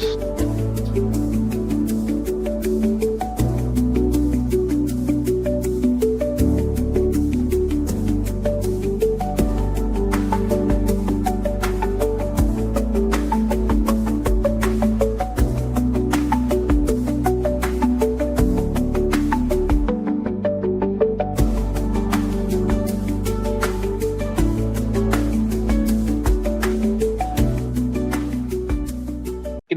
voltamos.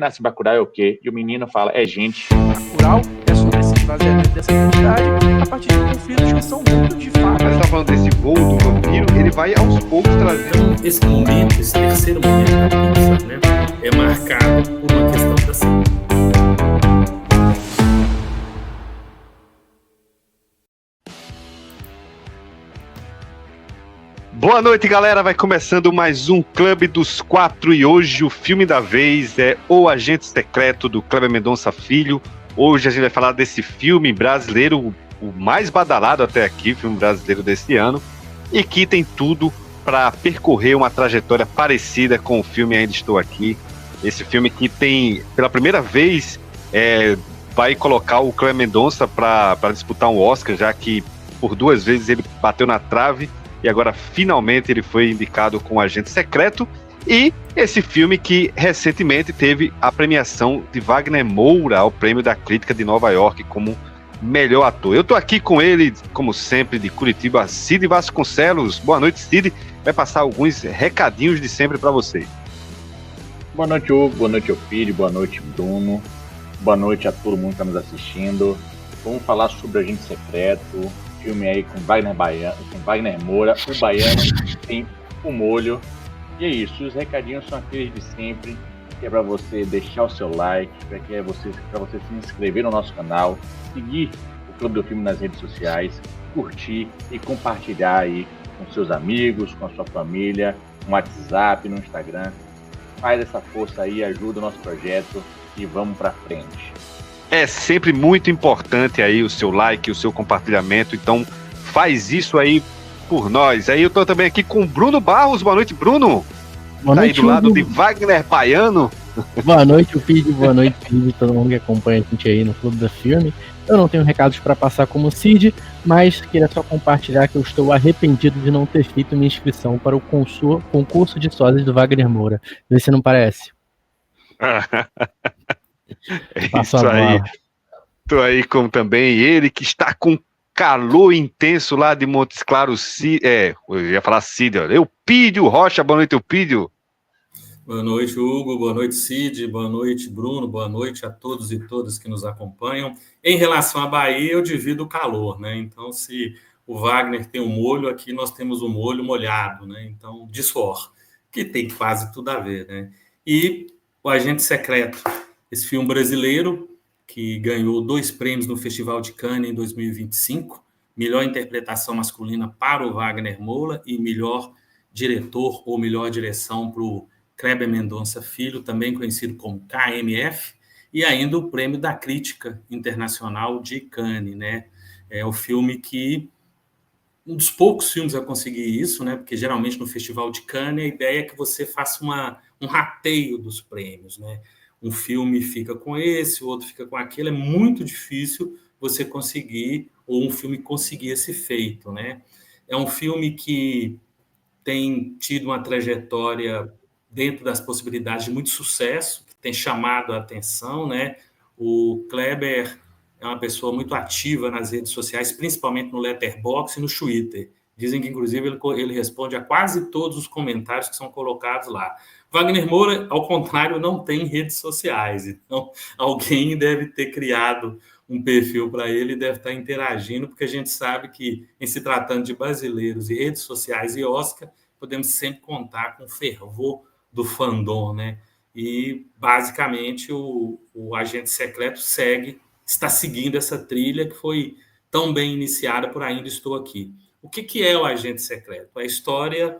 Nasce Bacurau é o quê? E o menino fala, é gente. Bacurau é sobre esse esvaziamento dessa identidade a partir de conflitos que são muito de fato. Mas tá falando desse voo do vampiro, ele vai aos poucos trazendo... Então, esse momento, esse terceiro momento da pizza, né, é marcado por uma questão da saúde. Boa noite, galera. Vai começando mais um Clube dos Quatro e hoje o filme da vez é O Agente Secreto, do Kleber Mendonça Filho. Hoje a gente vai falar desse filme brasileiro, o mais badalado até aqui, filme brasileiro desse ano, e que tem tudo para percorrer uma trajetória parecida com o filme Ainda Estou Aqui. Esse filme que tem, pela primeira vez, vai colocar o Kleber Mendonça para disputar um Oscar, já que por 2 vezes ele bateu na trave. E agora, finalmente, ele foi indicado com Agente Secreto. E esse filme que, recentemente, teve a premiação de Wagner Moura ao Prêmio da Crítica de Nova York como melhor ator. Eu tô aqui com ele, como sempre, de Curitiba, Cid Vasconcelos. Boa noite, Cid. Vai passar alguns recadinhos de sempre para você. Boa noite, Hugo. Boa noite, Eufídio. Boa noite, Bruno. Boa noite a todo mundo que está nos assistindo. Vamos falar sobre o Agente Secreto. Filme aí com Wagner Moura, o baiano tem o molho. E é isso, os recadinhos são aqueles de sempre, que é para você deixar o seu like, para você se inscrever no nosso canal, seguir o Clube do Filme nas redes sociais, curtir e compartilhar aí com seus amigos, com a sua família, no WhatsApp, no Instagram. Faz essa força aí, ajuda o nosso projeto e vamos para frente. É sempre muito importante aí o seu like, o seu compartilhamento, então faz isso aí por nós. Aí eu tô também aqui com o Bruno Barros. Boa noite, Bruno. Boa noite, aí do lado de Wagner Baiano. Boa noite, Filho. Boa noite, Filho, todo mundo que acompanha a gente aí no Clube do Filme. Eu não tenho recados para passar como Cid, mas queria só compartilhar que eu estou arrependido de não ter feito minha inscrição para o concurso de sósias do Wagner Moura. Vê se não parece. É isso aí. Tô aí com também ele que está com calor intenso lá de Montes Claros. Eu ia falar Cid, olha. Eupídio Rocha, boa noite, Eupídio. Boa noite, Hugo. Boa noite, Cid. Boa noite, Bruno. Boa noite a todos e todas que nos acompanham. Em relação à Bahia, eu divido o calor, né? Então, se o Wagner tem um molho, aqui nós temos um molho molhado, né? Então, de suor, que tem quase tudo a ver, né? E o Agente Secreto, esse filme brasileiro que ganhou 2 prêmios no Festival de Cannes em 2025, melhor interpretação masculina para o Wagner Moura e melhor diretor ou melhor direção para o Kleber Mendonça Filho, também conhecido como KMF, e ainda o prêmio da Crítica Internacional de Cannes, né? É o filme que um dos poucos filmes a conseguir isso, né? Porque geralmente no Festival de Cannes a ideia é que você faça um rateio dos prêmios, né? Um filme fica com esse, o outro fica com aquele. É muito difícil você conseguir, ou um filme conseguir esse feito, né? É um filme que tem tido uma trajetória dentro das possibilidades de muito sucesso, que tem chamado a atenção, né? O Kleber é uma pessoa muito ativa nas redes sociais, principalmente no Letterboxd e no Twitter. Dizem que, inclusive, ele responde a quase todos os comentários que são colocados lá. Wagner Moura, ao contrário, não tem redes sociais. Então, alguém deve ter criado um perfil para ele e deve estar interagindo, porque a gente sabe que, em se tratando de brasileiros e redes sociais e Oscar, podemos sempre contar com o fervor do fandom, né? E, basicamente, o Agente Secreto está seguindo essa trilha que foi tão bem iniciada por Ainda Estou Aqui. O que é o Agente Secreto? A história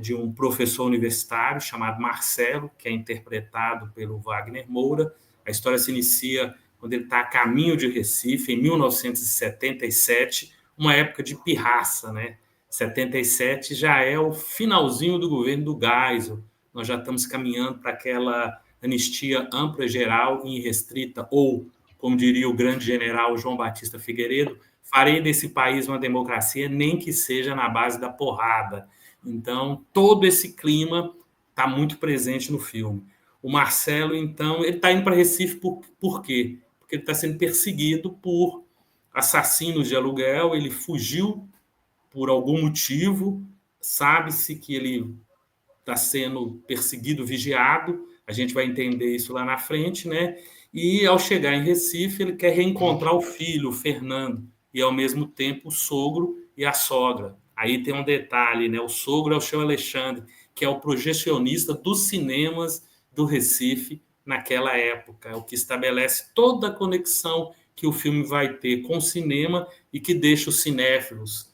de um professor universitário chamado Marcelo, que é interpretado pelo Wagner Moura. A história se inicia quando ele está a caminho de Recife, em 1977, uma época de pirraça, né? 77 já é o finalzinho do governo do Geisel. Nós já estamos caminhando para aquela anistia ampla, geral e irrestrita, ou, como diria o grande general João Batista Figueiredo, farei desse país uma democracia, nem que seja na base da porrada. Então, todo esse clima está muito presente no filme. O Marcelo, então, ele está indo para Recife por quê? Porque ele está sendo perseguido por assassinos de aluguel, ele fugiu por algum motivo, sabe-se que ele está sendo perseguido, vigiado, a gente vai entender isso lá na frente, né? E ao chegar em Recife, ele quer reencontrar o filho, o Fernando, e ao mesmo tempo o sogro e a sogra. Aí tem um detalhe, né? O sogro é o seu Alexandre, que é o projecionista dos cinemas do Recife naquela época, o que estabelece toda a conexão que o filme vai ter com o cinema e que deixa os cinéfilos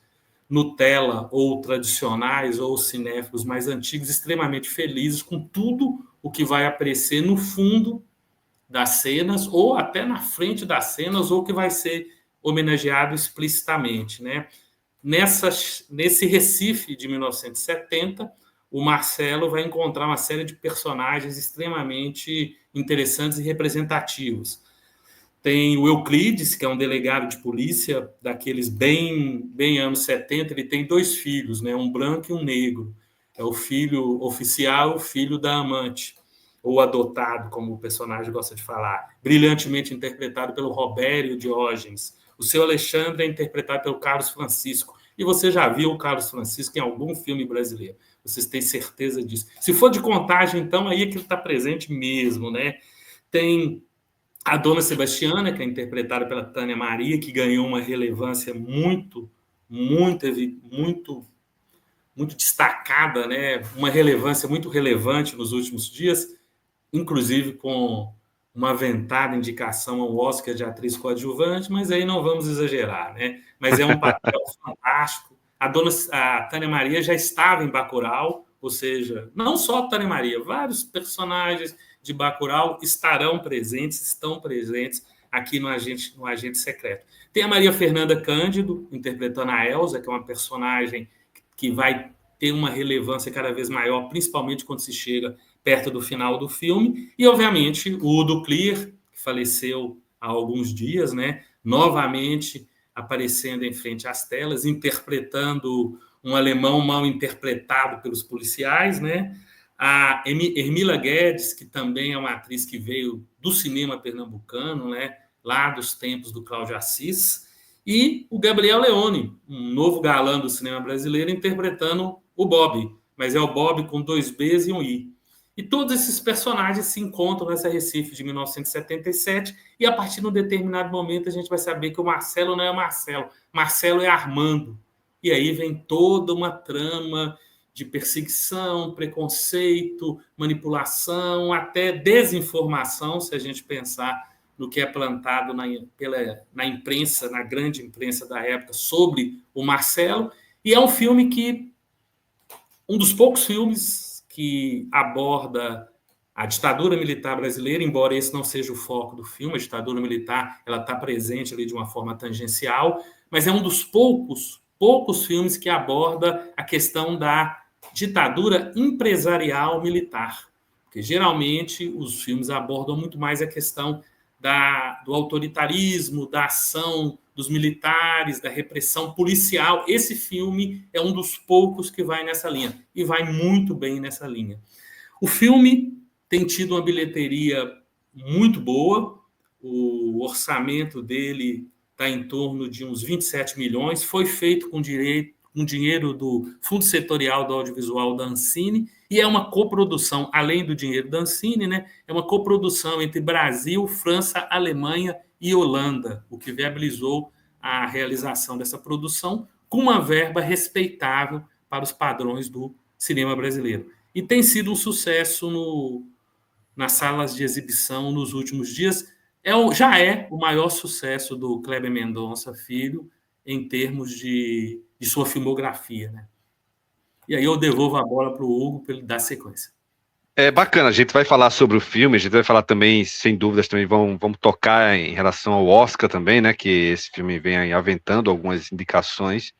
Nutella ou tradicionais ou cinéfilos mais antigos extremamente felizes com tudo o que vai aparecer no fundo das cenas ou até na frente das cenas ou que vai ser homenageado explicitamente, né? Nesse Recife de 1970, o Marcelo vai encontrar uma série de personagens extremamente interessantes e representativos. Tem o Euclides, que é um delegado de polícia daqueles bem anos 70, ele tem 2 filhos, né? Um branco e um negro. É o filho oficial, o filho da amante, ou adotado, como o personagem gosta de falar, brilhantemente interpretado pelo Robério Diógenes. O seu Alexandre é interpretado pelo Carlos Francisco. E você já viu o Carlos Francisco em algum filme brasileiro. Vocês têm certeza disso. Se for de Contagem, então, aí é que ele está presente mesmo, né? Tem a Dona Sebastiana, que é interpretada pela Tânia Maria, que ganhou uma relevância muito destacada, né? Uma relevância muito relevante nos últimos dias, inclusive com uma aventada indicação ao Oscar de atriz coadjuvante, mas aí não vamos exagerar, né? Mas é um papel fantástico. A Tânia Maria já estava em Bacurau, ou seja, não só a Tânia Maria, vários personagens de Bacurau estão presentes aqui no Agente Secreto. Tem a Maria Fernanda Cândido, interpretando a Elsa, que é uma personagem que vai ter uma relevância cada vez maior, principalmente quando se chega perto do final do filme. E, obviamente, o Udo Klier, que faleceu há alguns dias, né? Novamente aparecendo em frente às telas, interpretando um alemão mal interpretado pelos policiais, né? A Hermila Guedes, que também é uma atriz que veio do cinema pernambucano, né? Lá dos tempos do Cláudio Assis, e o Gabriel Leone, um novo galã do cinema brasileiro, interpretando o Bob, mas é o Bob com 2 Bs e um I. E todos esses personagens se encontram nessa Recife de 1977, e a partir de um determinado momento a gente vai saber que o Marcelo não é Marcelo, Marcelo é Armando. E aí vem toda uma trama de perseguição, preconceito, manipulação, até desinformação, se a gente pensar no que é plantado na imprensa, na grande imprensa da época, sobre o Marcelo. E é um filme um dos poucos filmes que aborda a ditadura militar brasileira, embora esse não seja o foco do filme, a ditadura militar ela está presente ali de uma forma tangencial, mas é um dos poucos filmes que aborda a questão da ditadura empresarial militar, porque geralmente os filmes abordam muito mais a questão do autoritarismo, da ação dos militares, da repressão policial. Esse filme é um dos poucos que vai nessa linha, e vai muito bem nessa linha. O filme tem tido uma bilheteria muito boa, o orçamento dele está em torno de uns 27 milhões, foi feito com dinheiro do Fundo Setorial do Audiovisual da Ancine, e é uma coprodução, além do dinheiro da Ancine, né, é uma coprodução entre Brasil, França, Alemanha e Holanda, o que viabilizou a realização dessa produção com uma verba respeitável para os padrões do cinema brasileiro. E tem sido um sucesso nas salas de exibição nos últimos dias. Já é o maior sucesso do Kleber Mendonça Filho em termos de sua filmografia, né? E aí eu devolvo a bola para o Hugo para ele dar sequência. É bacana, a gente vai falar sobre o filme, a gente vai falar também, sem dúvidas, também vamos tocar em relação ao Oscar também, né, que esse filme vem aí aventando algumas indicações,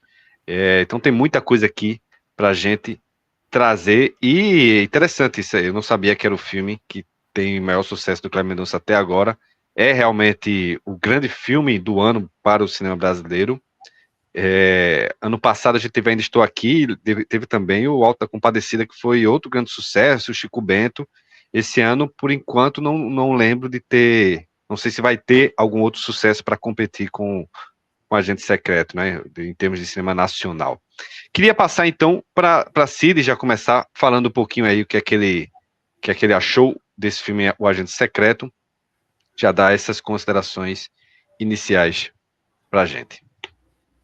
então tem muita coisa aqui pra gente trazer, e interessante isso aí, eu não sabia que era o filme que tem maior sucesso do Kleber Mendonça até agora. É realmente o grande filme do ano para o cinema brasileiro. Ano passado a gente teve Ainda Estou Aqui, teve também o Auto da Compadecida, que foi outro grande sucesso, o Chico Bento. Esse ano, por enquanto, não lembro de ter, não sei se vai ter algum outro sucesso para competir com Agente Secreto, né, em termos de cinema nacional. Queria passar então para Cid, já começar falando um pouquinho aí o que é que ele achou desse filme, O Agente Secreto, já dar essas considerações iniciais para a gente.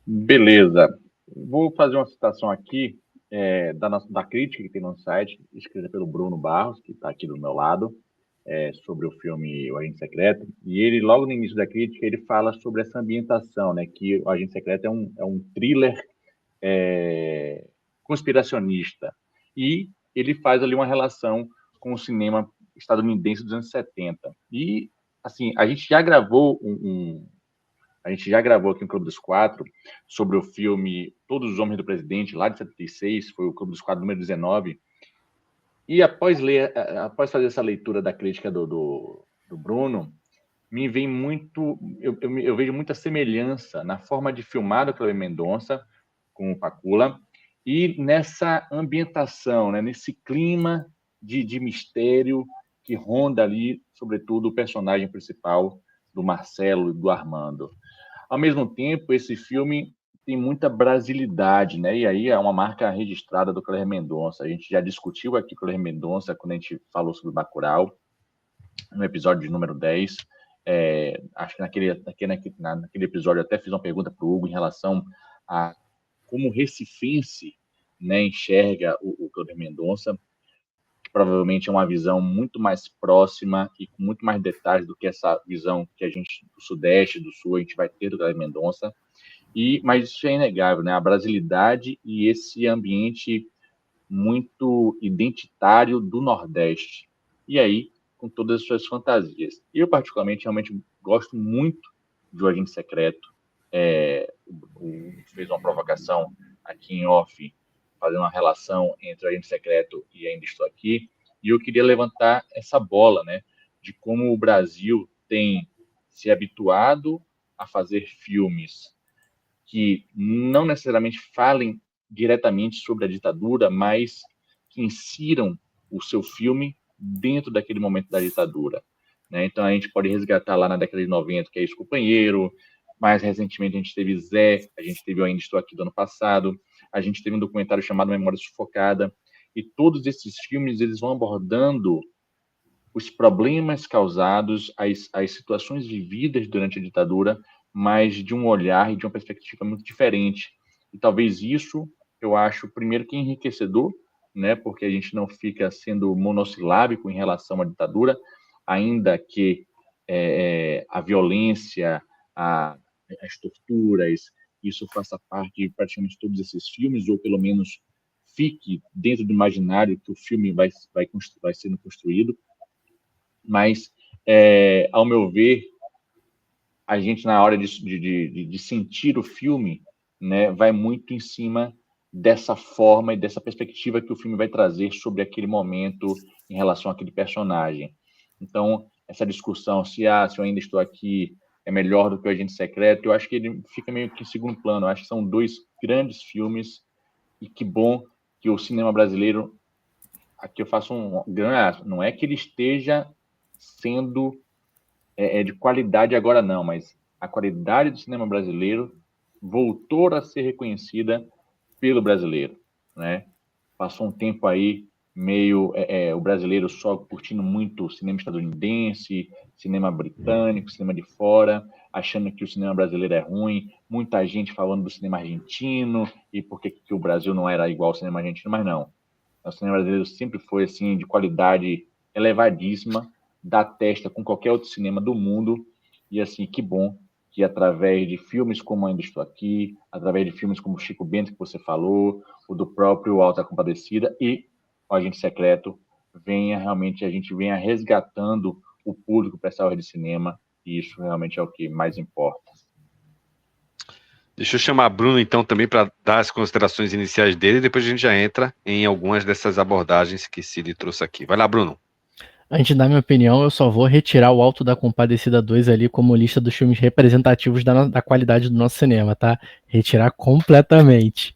Beleza. Vou fazer uma citação aqui da crítica que tem no site, escrita pelo Bruno Barros, que está aqui do meu lado, sobre o filme O Agente Secreto. E ele, logo no início da crítica, ele fala sobre essa ambientação, né, que O Agente Secreto é um thriller conspiracionista. E ele faz ali uma relação com o cinema estadunidense dos anos 70. E, assim, a gente já gravou aqui no Clube dos Quatro sobre o filme Todos os Homens do Presidente, lá de 76, foi o Clube dos Quatro número 19. E após fazer essa leitura da crítica do Bruno, me vem muito, eu vejo muita semelhança na forma de filmar do Kleber Mendonça com o Pakula e nessa ambientação, né, nesse clima de mistério que ronda ali, sobretudo, o personagem principal do Marcelo e do Armando. Ao mesmo tempo, esse filme tem muita brasilidade, né? E aí é uma marca registrada do Kleber Mendonça. A gente já discutiu aqui com o Kleber Mendonça quando a gente falou sobre Bacurau, no episódio de número 10. Acho que naquele episódio eu até fiz uma pergunta para o Hugo em relação a como o recifense, né, enxerga o Kleber Mendonça, que provavelmente é uma visão muito mais próxima e com muito mais detalhes do que essa visão que a gente, do Sudeste, do Sul, a gente vai ter do Kleber Mendonça. Mas isso é inegável, né? A brasilidade e esse ambiente muito identitário do Nordeste. E aí, com todas as suas fantasias. Eu, particularmente, realmente gosto muito de O Agente Secreto. Fez uma provocação aqui em off, fazendo uma relação entre O Agente Secreto e Ainda Estou Aqui. E eu queria levantar essa bola, né? De como o Brasil tem se habituado a fazer filmes que não necessariamente falem diretamente sobre a ditadura, mas que insiram o seu filme dentro daquele momento da ditadura, né? Então a gente pode resgatar lá na década de 90, que é Isso, Companheiro. Mais recentemente a gente teve Zé, a gente teve o Ainda Estou Aqui do ano passado, a gente teve um documentário chamado Memória Sufocada, e todos esses filmes eles vão abordando os problemas causados, as situações vividas durante a ditadura, mas de um olhar e de uma perspectiva muito diferente. E talvez isso, eu acho, primeiro que enriquecedor, né, porque a gente não fica sendo monossilábico em relação à ditadura, ainda que a violência, as torturas, isso faça parte de praticamente todos esses filmes, ou pelo menos fique dentro do imaginário que o filme vai sendo construído. Mas, ao meu ver, a gente, na hora de sentir o filme, né, vai muito em cima dessa forma e dessa perspectiva que o filme vai trazer sobre aquele momento em relação àquele personagem. Então, essa discussão se eu Ainda Estou Aqui é melhor do que O Agente Secreto, eu acho que ele fica meio que em segundo plano. Eu acho que são dois grandes filmes e que bom que o cinema brasileiro, aqui eu faço um grande, não é que ele esteja sendo de qualidade agora não, mas a qualidade do cinema brasileiro voltou a ser reconhecida pelo brasileiro, né? Passou um tempo aí meio o brasileiro só curtindo muito cinema estadunidense, cinema britânico, cinema de fora, achando que o cinema brasileiro é ruim, muita gente falando do cinema argentino e por que o Brasil não era igual ao cinema argentino, mas não. O cinema brasileiro sempre foi assim de qualidade elevadíssima, dá testa com qualquer outro cinema do mundo, e assim, que bom que através de filmes como Ainda Estou Aqui, através de filmes como Chico Bento, que você falou, o do próprio Auto da Compadecida e O Agente Secreto, a gente venha resgatando o público para essa hora de cinema, e isso realmente é o que mais importa. Deixa eu chamar Bruno, então, também para dar as considerações iniciais dele, e depois a gente já entra em algumas dessas abordagens que Cid trouxe aqui. Vai lá, Bruno. Antes de dar minha opinião, eu só vou retirar o Alto da Compadecida 2 ali como lista dos filmes representativos da qualidade do nosso cinema, tá? Retirar completamente.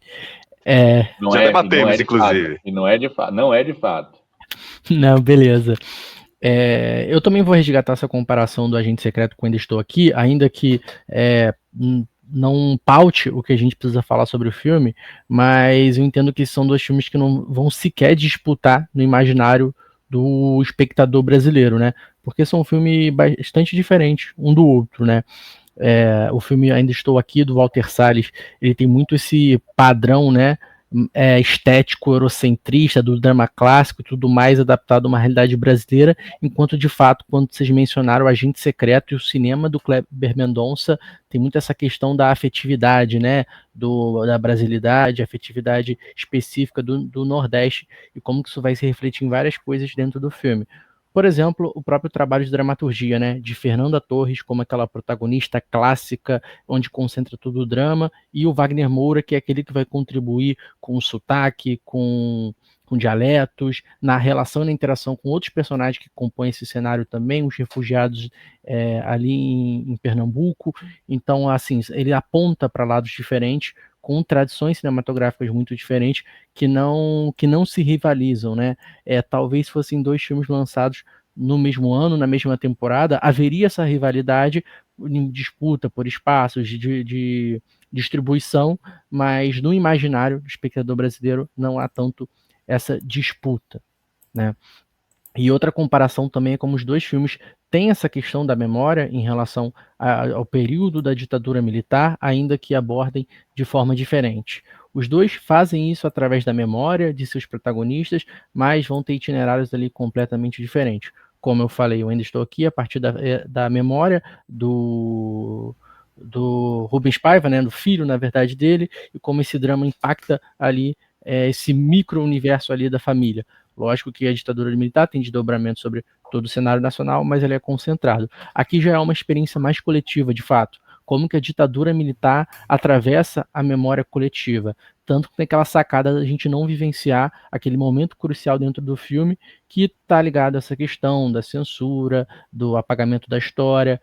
Não Já é, e não é debatemos, de fato. inclusive. E não é de fato. Não é de fato. Não, beleza. Eu também vou resgatar essa comparação do Agente Secreto com Ainda Estou Aqui, ainda que não paute o que a gente precisa falar sobre o filme, mas eu entendo que são dois filmes que não vão sequer disputar no imaginário do espectador brasileiro, né? Porque são filmes bastante diferentes um do outro, né? O filme Ainda Estou Aqui, do Walter Salles, ele tem muito esse padrão, né? Estético, eurocentrista, do drama clássico e tudo mais, adaptado a uma realidade brasileira, enquanto de fato, quando vocês mencionaram o Agente Secreto e o cinema do Kleber Mendonça, tem muito essa questão da afetividade, né, da brasilidade, afetividade específica do Nordeste, e como que isso vai se refletir em várias coisas dentro do filme. Por exemplo, o próprio trabalho de dramaturgia, né, de Fernanda Torres como aquela protagonista clássica, onde concentra todo o drama, e o Wagner Moura, que é aquele que vai contribuir com o sotaque, com dialetos, na relação e na interação com outros personagens que compõem esse cenário também, os refugiados ali em Pernambuco. Então, assim, ele aponta para lados diferentes, com tradições cinematográficas muito diferentes, que não se rivalizam, né? Talvez fossem dois filmes lançados no mesmo ano, na mesma temporada, haveria essa rivalidade em disputa por espaços de distribuição, mas no imaginário do espectador brasileiro não há tanto essa disputa, né? E outra comparação também é como os dois filmes têm essa questão da memória em relação ao período da ditadura militar, ainda que abordem de forma diferente. Os dois fazem isso através da memória de seus protagonistas, mas vão ter itinerários ali completamente diferentes. Como eu falei, eu ainda estou aqui a partir da memória do Rubens Paiva, né, do filho, na verdade, dele, e como esse drama impacta ali esse micro-universo ali da família. Lógico que a ditadura militar tem desdobramento sobre todo o cenário nacional, mas ele é concentrado. Aqui já é uma experiência mais coletiva, de fato. Como que a ditadura militar atravessa a memória coletiva. Tanto que tem aquela sacada da gente não vivenciar aquele momento crucial dentro do filme que está ligado a essa questão da censura, do apagamento da história.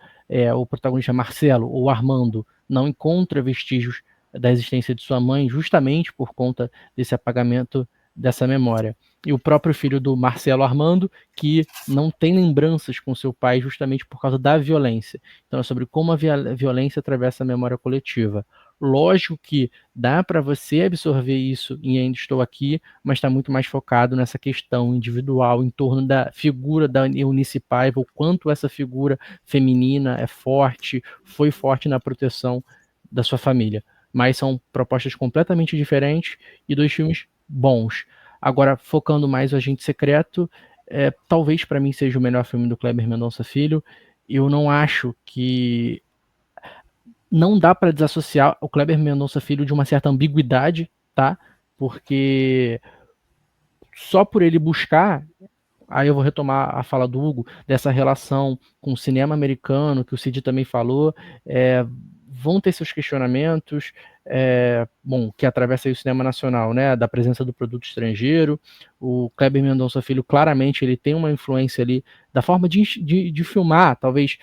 O protagonista Marcelo, ou Armando, não encontra vestígios da existência de sua mãe justamente por conta desse apagamento dessa memória. E o próprio filho do Marcelo Armando, que não tem lembranças com seu pai justamente por causa da violência. Então é sobre como a violência atravessa a memória coletiva. Lógico que dá para você absorver isso em Ainda Estou Aqui, mas está muito mais focado nessa questão individual, em torno da figura da Eunice Paiva, o quanto essa figura feminina é forte, foi forte na proteção da sua família. Mas são propostas completamente diferentes e dois filmes bons. Agora, focando mais o Agente Secreto, talvez para mim seja o melhor filme do Kleber Mendonça Filho. Eu não acho que... Não dá para desassociar o Kleber Mendonça Filho de uma certa ambiguidade, tá? Porque só por ele buscar... Aí eu vou retomar a fala do Hugo, dessa relação com o cinema americano, que o Cid também falou, vão ter seus questionamentos, que atravessa aí o cinema nacional, né, da presença do produto estrangeiro. O Kleber Mendonça Filho, claramente, ele tem uma influência ali, da forma de filmar, talvez,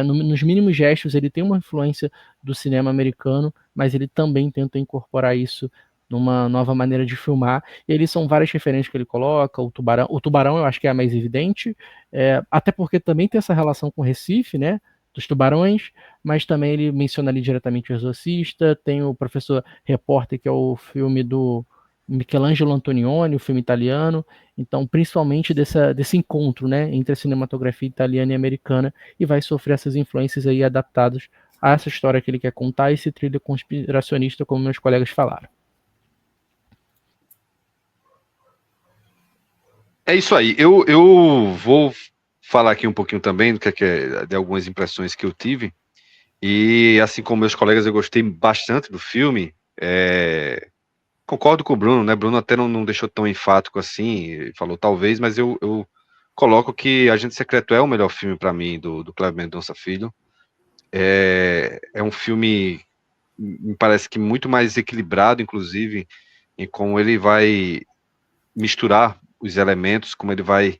nos mínimos gestos, ele tem uma influência do cinema americano, mas ele também tenta incorporar isso numa nova maneira de filmar. E eles são várias referências que ele coloca, o Tubarão eu acho que é a mais evidente, até porque também tem essa relação com Recife, né, dos tubarões, mas também ele menciona ali diretamente o Exorcista, tem o Professor Repórter, que é o filme do Michelangelo Antonioni, o filme italiano, então principalmente desse encontro, né, entre a cinematografia italiana e americana, e vai sofrer essas influências aí adaptadas a essa história que ele quer contar, esse thriller conspiracionista, como meus colegas falaram. É isso aí. Eu vou falar aqui um pouquinho também do de algumas impressões que eu tive. E assim como meus colegas, eu gostei bastante do filme. Concordo com o Bruno, né? Bruno até não deixou tão enfático assim, falou talvez, mas eu coloco que Agente Secreto é o melhor filme para mim do Kleber Mendonça Filho. É um filme, me parece que muito mais equilibrado, inclusive, em como ele vai misturar os elementos, como ele vai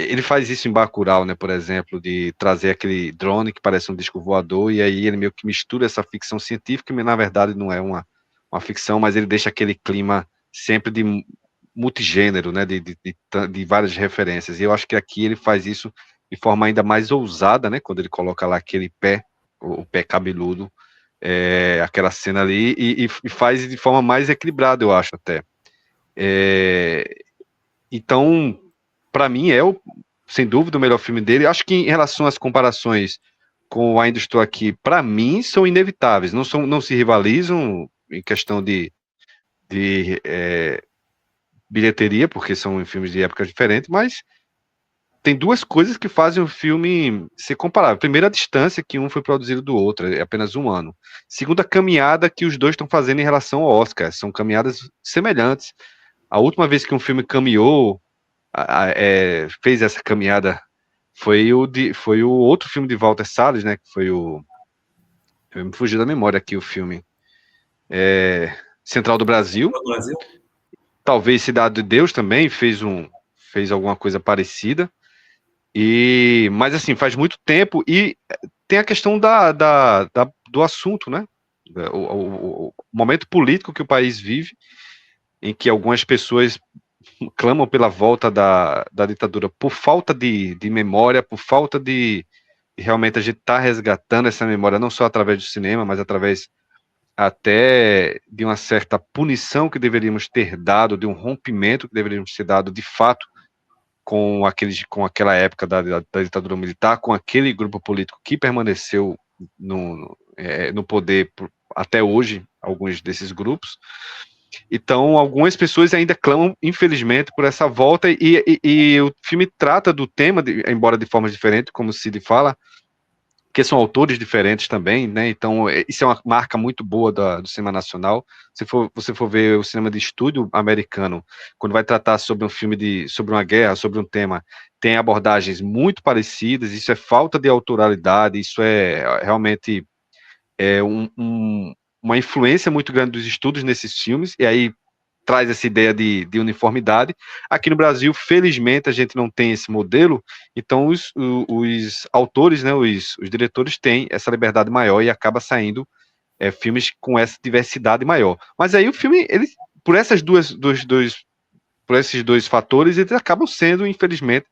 Ele faz isso em Bacurau, né, por exemplo, de trazer aquele drone que parece um disco voador, e aí ele meio que mistura essa ficção científica, que na verdade não é uma ficção, mas ele deixa aquele clima sempre de multigênero, né, de várias referências. E eu acho que aqui ele faz isso de forma ainda mais ousada, né, quando ele coloca lá aquele pé, o pé cabeludo, aquela cena ali, e faz de forma mais equilibrada, eu acho até. Então, para mim, sem dúvida, o melhor filme dele. Acho que em relação às comparações com o Ainda Estou Aqui, para mim, são inevitáveis. Não se rivalizam em questão de bilheteria, porque são filmes de épocas diferentes, mas tem duas coisas que fazem o filme ser comparável. Primeiro, a distância que um foi produzido do outro, é apenas um ano. Segundo, a caminhada que os dois estão fazendo em relação ao Oscar. São caminhadas semelhantes. A última vez que um filme caminhou, fez essa caminhada, foi o outro filme de Walter Salles, né? Que foi eu me fugi da memória aqui o filme. Central do Brasil. Talvez Cidade de Deus também fez alguma coisa parecida. Mas assim, faz muito tempo, e tem a questão do assunto, né? O momento político que o país vive, em que algumas pessoas clamam pela volta da ditadura por falta de memória, por falta de realmente a gente estar resgatando essa memória, não só através do cinema, mas através até de uma certa punição que deveríamos ter dado, de um rompimento que deveríamos ter dado de fato com aquela época da ditadura militar, com aquele grupo político que permaneceu no poder até hoje, alguns desses grupos. Então, algumas pessoas ainda clamam, infelizmente, por essa volta, e o filme trata do tema, embora de formas diferentes, como o Cid fala, que são autores diferentes também, né? Então, isso é uma marca muito boa do cinema nacional. Se você for ver o cinema de estúdio americano, quando vai tratar sobre um filme sobre uma guerra, sobre um tema, tem abordagens muito parecidas. Isso é falta de autoralidade, isso é realmente uma influência muito grande dos estudos nesses filmes, e aí traz essa ideia de uniformidade. Aqui no Brasil, felizmente, a gente não tem esse modelo, então os autores, né, os diretores têm essa liberdade maior e acaba saindo filmes com essa diversidade maior. Mas aí o filme, por esses dois fatores, eles acabam sendo, infelizmente,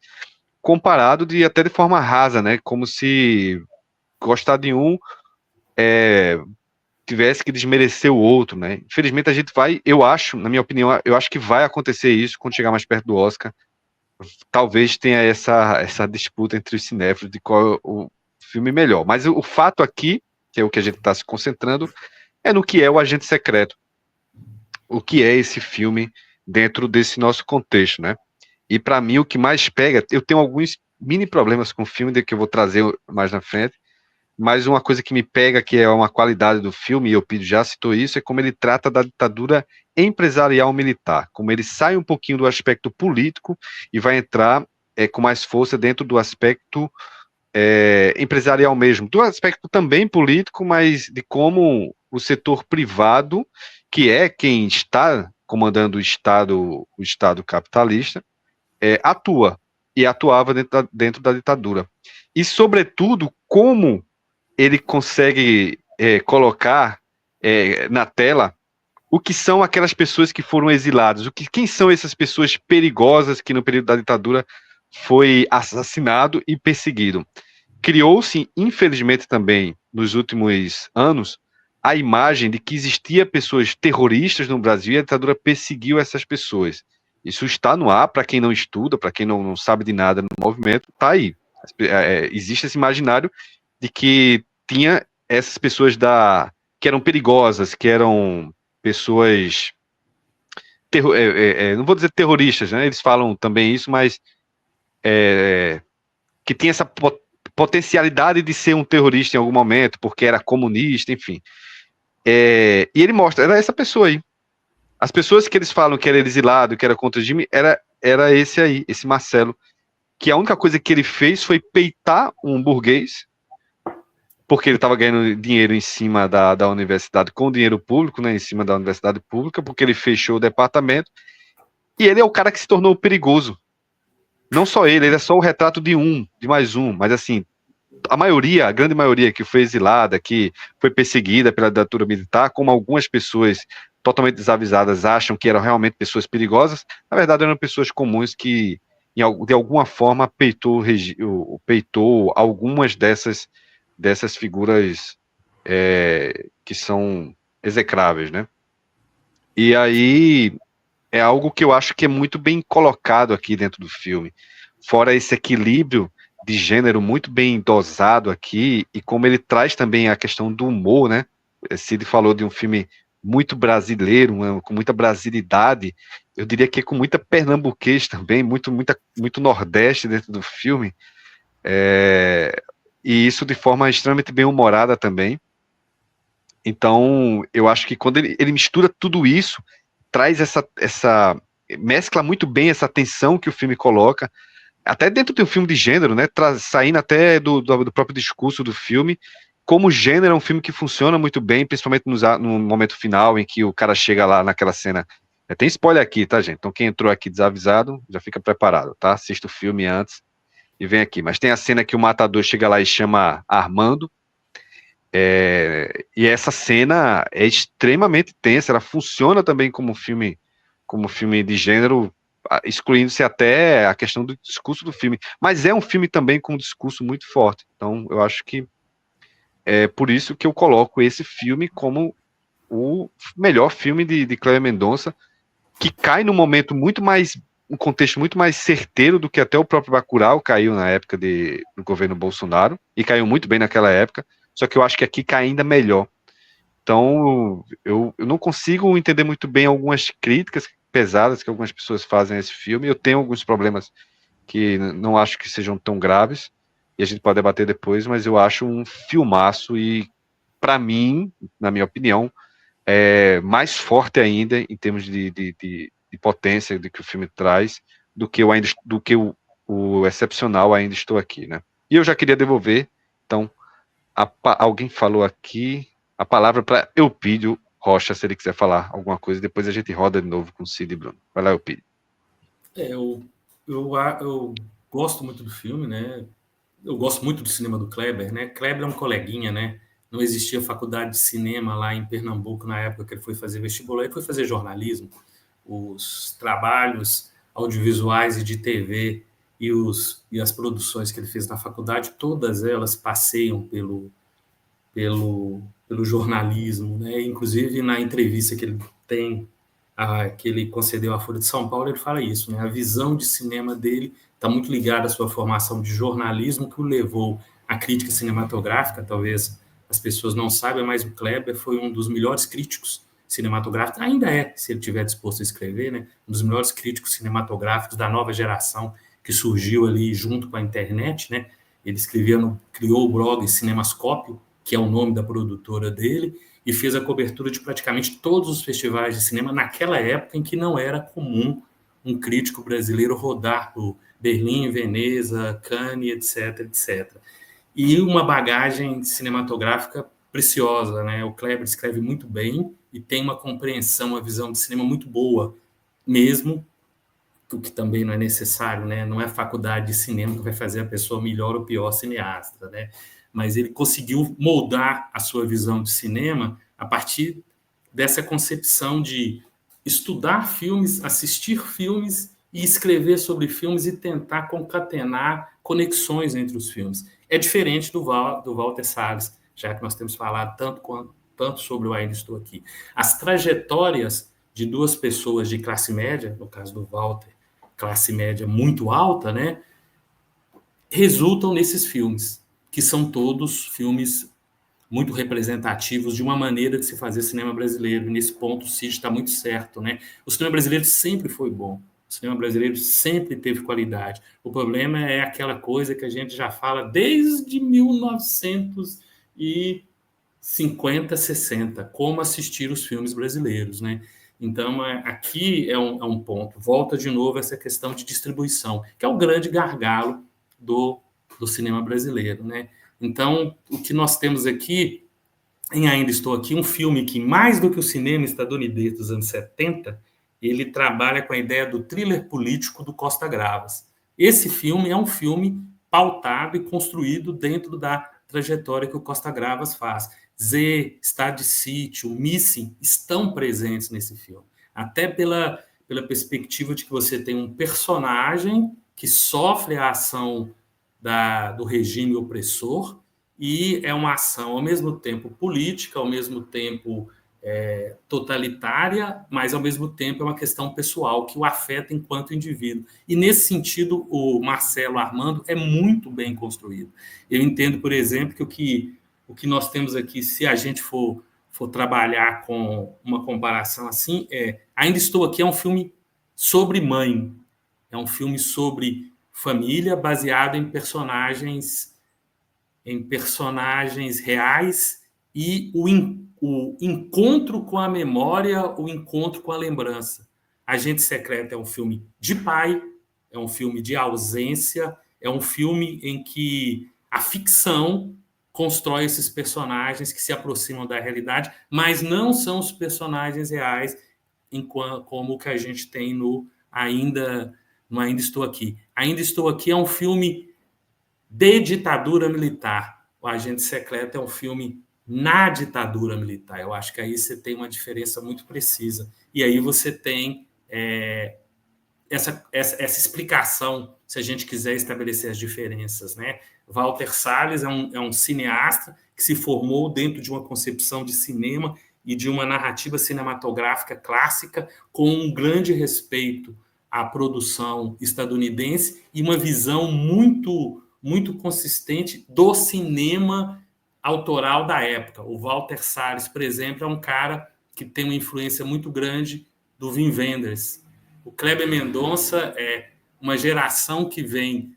comparado até de forma rasa, né, como se gostar de um tivesse que desmerecer o outro, né? Infelizmente a gente eu acho, na minha opinião, eu acho que vai acontecer isso quando chegar mais perto do Oscar. Talvez tenha essa disputa entre os cinéfilos de qual é o filme melhor. Mas o fato aqui, que é o que a gente está se concentrando, é no que é o Agente Secreto. O que é esse filme dentro desse nosso contexto, né? E para mim o que mais pega, eu tenho alguns mini problemas com o filme, que eu vou trazer mais na frente, mas uma coisa que me pega, que é uma qualidade do filme, e o Pedro já citou isso, é como ele trata da ditadura empresarial militar, como ele sai um pouquinho do aspecto político e vai entrar com mais força dentro do aspecto empresarial mesmo, do aspecto também político, mas de como o setor privado, que é quem está comandando o Estado capitalista, atua, e atuava dentro da ditadura. E, sobretudo, como ele consegue colocar na tela o que são aquelas pessoas que foram exiladas, quem são essas pessoas perigosas que no período da ditadura foi assassinado e perseguido. Criou-se, infelizmente também, nos últimos anos, a imagem de que existia pessoas terroristas no Brasil e a ditadura perseguiu essas pessoas. Isso está no ar, para quem não estuda, para quem não sabe de nada no movimento, está aí. Existe esse imaginário de que tinha essas pessoas que eram perigosas, que eram pessoas, não vou dizer terroristas, né? Eles falam também isso, mas que tinha essa potencialidade de ser um terrorista em algum momento, porque era comunista, enfim. E ele mostra, era essa pessoa aí. As pessoas que eles falam que era exilado, que era contra o regime, era esse aí, esse Marcelo, que a única coisa que ele fez foi peitar um burguês, porque ele estava ganhando dinheiro em cima da universidade, com dinheiro público, né, em cima da universidade pública, porque ele fechou o departamento, e ele é o cara que se tornou perigoso. não só ele é só o retrato de mais um, mas assim, a grande maioria que foi exilada, que foi perseguida pela ditadura militar, como algumas pessoas totalmente desavisadas acham que eram realmente pessoas perigosas, na verdade eram pessoas comuns que, de alguma forma, peitou algumas dessas figuras que são execráveis, né? E aí é algo que eu acho que é muito bem colocado aqui dentro do filme. Fora esse equilíbrio de gênero muito bem dosado aqui, e como ele traz também a questão do humor, né? Cid falou de um filme muito brasileiro, com muita brasilidade, eu diria que com muita pernambuquês também, muito nordeste dentro do filme, e isso de forma extremamente bem humorada também. Então, eu acho que quando ele mistura tudo isso, traz mescla muito bem essa tensão que o filme coloca, até dentro de um filme de gênero, né, saindo até do próprio discurso do filme, como gênero é um filme que funciona muito bem, principalmente no momento final, em que o cara chega lá naquela cena. Tem spoiler aqui, tá, gente? Então quem entrou aqui desavisado, já fica preparado, tá? Assista o filme antes e vem aqui. Mas tem a cena que o matador chega lá e chama Armando, e essa cena é extremamente tensa, ela funciona também como filme de gênero, excluindo-se até a questão do discurso do filme, mas é um filme também com um discurso muito forte, então eu acho que é por isso que eu coloco esse filme como o melhor filme de Kleber Mendonça, que cai num momento um contexto muito mais certeiro do que até o próprio Bacurau caiu na época do governo Bolsonaro, e caiu muito bem naquela época, só que eu acho que aqui cai ainda melhor. Então, eu não consigo entender muito bem algumas críticas pesadas que algumas pessoas fazem a esse filme. Eu tenho alguns problemas que não acho que sejam tão graves, e a gente pode debater depois, mas eu acho um filmaço e, para mim, na minha opinião, é mais forte ainda em termos de potência do que o filme traz, do que o excepcional Ainda Estou Aqui, né? E eu já queria devolver, então, alguém falou aqui a palavra para Eupídio Rocha, se ele quiser falar alguma coisa, depois a gente roda de novo com o Cid e Bruno. Vai lá, Eupídio. Eu gosto muito do filme, né? Eu gosto muito do cinema do Kleber, né? Kleber é um coleguinha, né? Não existia faculdade de cinema lá em Pernambuco na época que ele foi fazer vestibular, ele foi fazer jornalismo. Os trabalhos audiovisuais e de TV e as produções que ele fez na faculdade, todas elas passeiam pelo jornalismo, né? Inclusive na entrevista que ele tem, que ele concedeu à Folha de São Paulo, ele fala isso, né? A visão de cinema dele está muito ligada à sua formação de jornalismo, que o levou à crítica cinematográfica. Talvez as pessoas não saibam, mas o Kleber foi um dos melhores críticos cinematográficos, ainda se ele tiver disposto a escrever, né? Um dos melhores críticos cinematográficos da nova geração que surgiu ali junto com a internet, né? Ele criou o blog Cinemascópio, que é o nome da produtora dele, e fez a cobertura de praticamente todos os festivais de cinema naquela época em que não era comum um crítico brasileiro rodar por Berlim, Veneza, Cannes, etc. E uma bagagem cinematográfica preciosa, né? O Kleber escreve muito bem e tem uma compreensão, uma visão de cinema muito boa, mesmo, o que também não é necessário, né? Não é faculdade de cinema que vai fazer a pessoa melhor ou pior cineasta, né? Mas ele conseguiu moldar a sua visão de cinema a partir dessa concepção de estudar filmes, assistir filmes e escrever sobre filmes e tentar concatenar conexões entre os filmes. É diferente do Walter Salles, já que nós temos falado tanto sobre o Ainda Estou Aqui. As trajetórias de duas pessoas de classe média, no caso do Walter, classe média muito alta, né, resultam nesses filmes, que são todos filmes muito representativos de uma maneira de se fazer cinema brasileiro. E nesse ponto o Cid está muito certo, né? O cinema brasileiro sempre foi bom. O cinema brasileiro sempre teve qualidade. O problema é aquela coisa que a gente já fala desde 1950, 60, como assistir os filmes brasileiros, né? Então, aqui é um ponto. Volta de novo essa questão de distribuição, que é o grande gargalo do cinema brasileiro, né? Então, o que nós temos aqui, em Ainda Estou Aqui, um filme que, mais do que o cinema estadunidense dos anos 70, ele trabalha com a ideia do thriller político do Costa Gravas, Esse filme é um filme pautado e construído dentro da trajetória que o Costa Gravas faz. Z, Estado de Sítio, Missing estão presentes nesse filme. Até pela perspectiva de que você tem um personagem que sofre a ação do regime opressor, e é uma ação ao mesmo tempo política, ao mesmo tempo totalitária, mas ao mesmo tempo é uma questão pessoal que o afeta enquanto indivíduo. E nesse sentido, o Marcelo Armando é muito bem construído. Eu entendo, por exemplo, que o que nós temos aqui, se a gente for trabalhar com uma comparação assim, Ainda Estou Aqui é um filme sobre mãe, é um filme sobre família baseado em personagens reais, e o encontro com a memória, o encontro com a lembrança. Agente Secreto é um filme de pai, é um filme de ausência, é um filme em que a ficção constrói esses personagens que se aproximam da realidade, mas não são os personagens reais, como o que a gente tem no Ainda Estou Aqui. Ainda Estou Aqui é um filme de ditadura militar. O Agente Secreto é um filme na ditadura militar. Eu acho que aí você tem uma diferença muito precisa. E aí você tem essa explicação, se a gente quiser estabelecer as diferenças, né? Walter Salles é um cineasta que se formou dentro de uma concepção de cinema e de uma narrativa cinematográfica clássica, com um grande respeito à produção estadunidense e uma visão muito consistente do cinema autoral da época. O Walter Salles, por exemplo, é um cara que tem uma influência muito grande do Wim Wenders. O Kleber Mendonça é uma geração que vem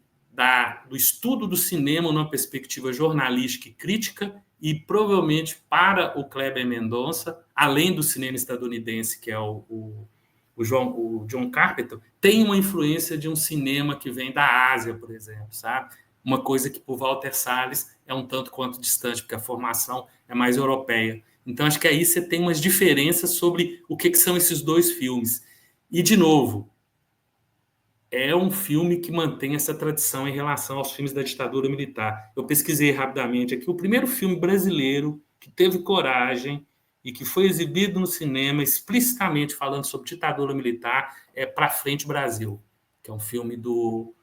do estudo do cinema numa perspectiva jornalística e crítica, e provavelmente para o Kleber Mendonça, além do cinema estadunidense, que é o John Carpenter, tem uma influência de um cinema que vem da Ásia, por exemplo, sabe? Uma coisa que, por Walter Salles, é um tanto quanto distante, porque a formação é mais europeia. Então, acho que aí você tem umas diferenças sobre o que são esses dois filmes. E, de novo, é um filme que mantém essa tradição em relação aos filmes da ditadura militar. Eu pesquisei rapidamente aqui. O primeiro filme brasileiro que teve coragem e que foi exibido no cinema explicitamente falando sobre ditadura militar é Pra Frente Brasil, que é um filme do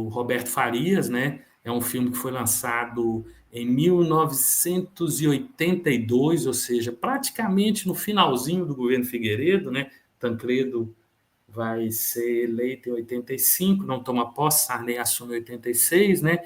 Roberto Farias, né? É um filme que foi lançado em 1982, ou seja, praticamente no finalzinho do governo Figueiredo, né? Tancredo vai ser eleito em 85, não toma posse, Sarney assume em 86, né?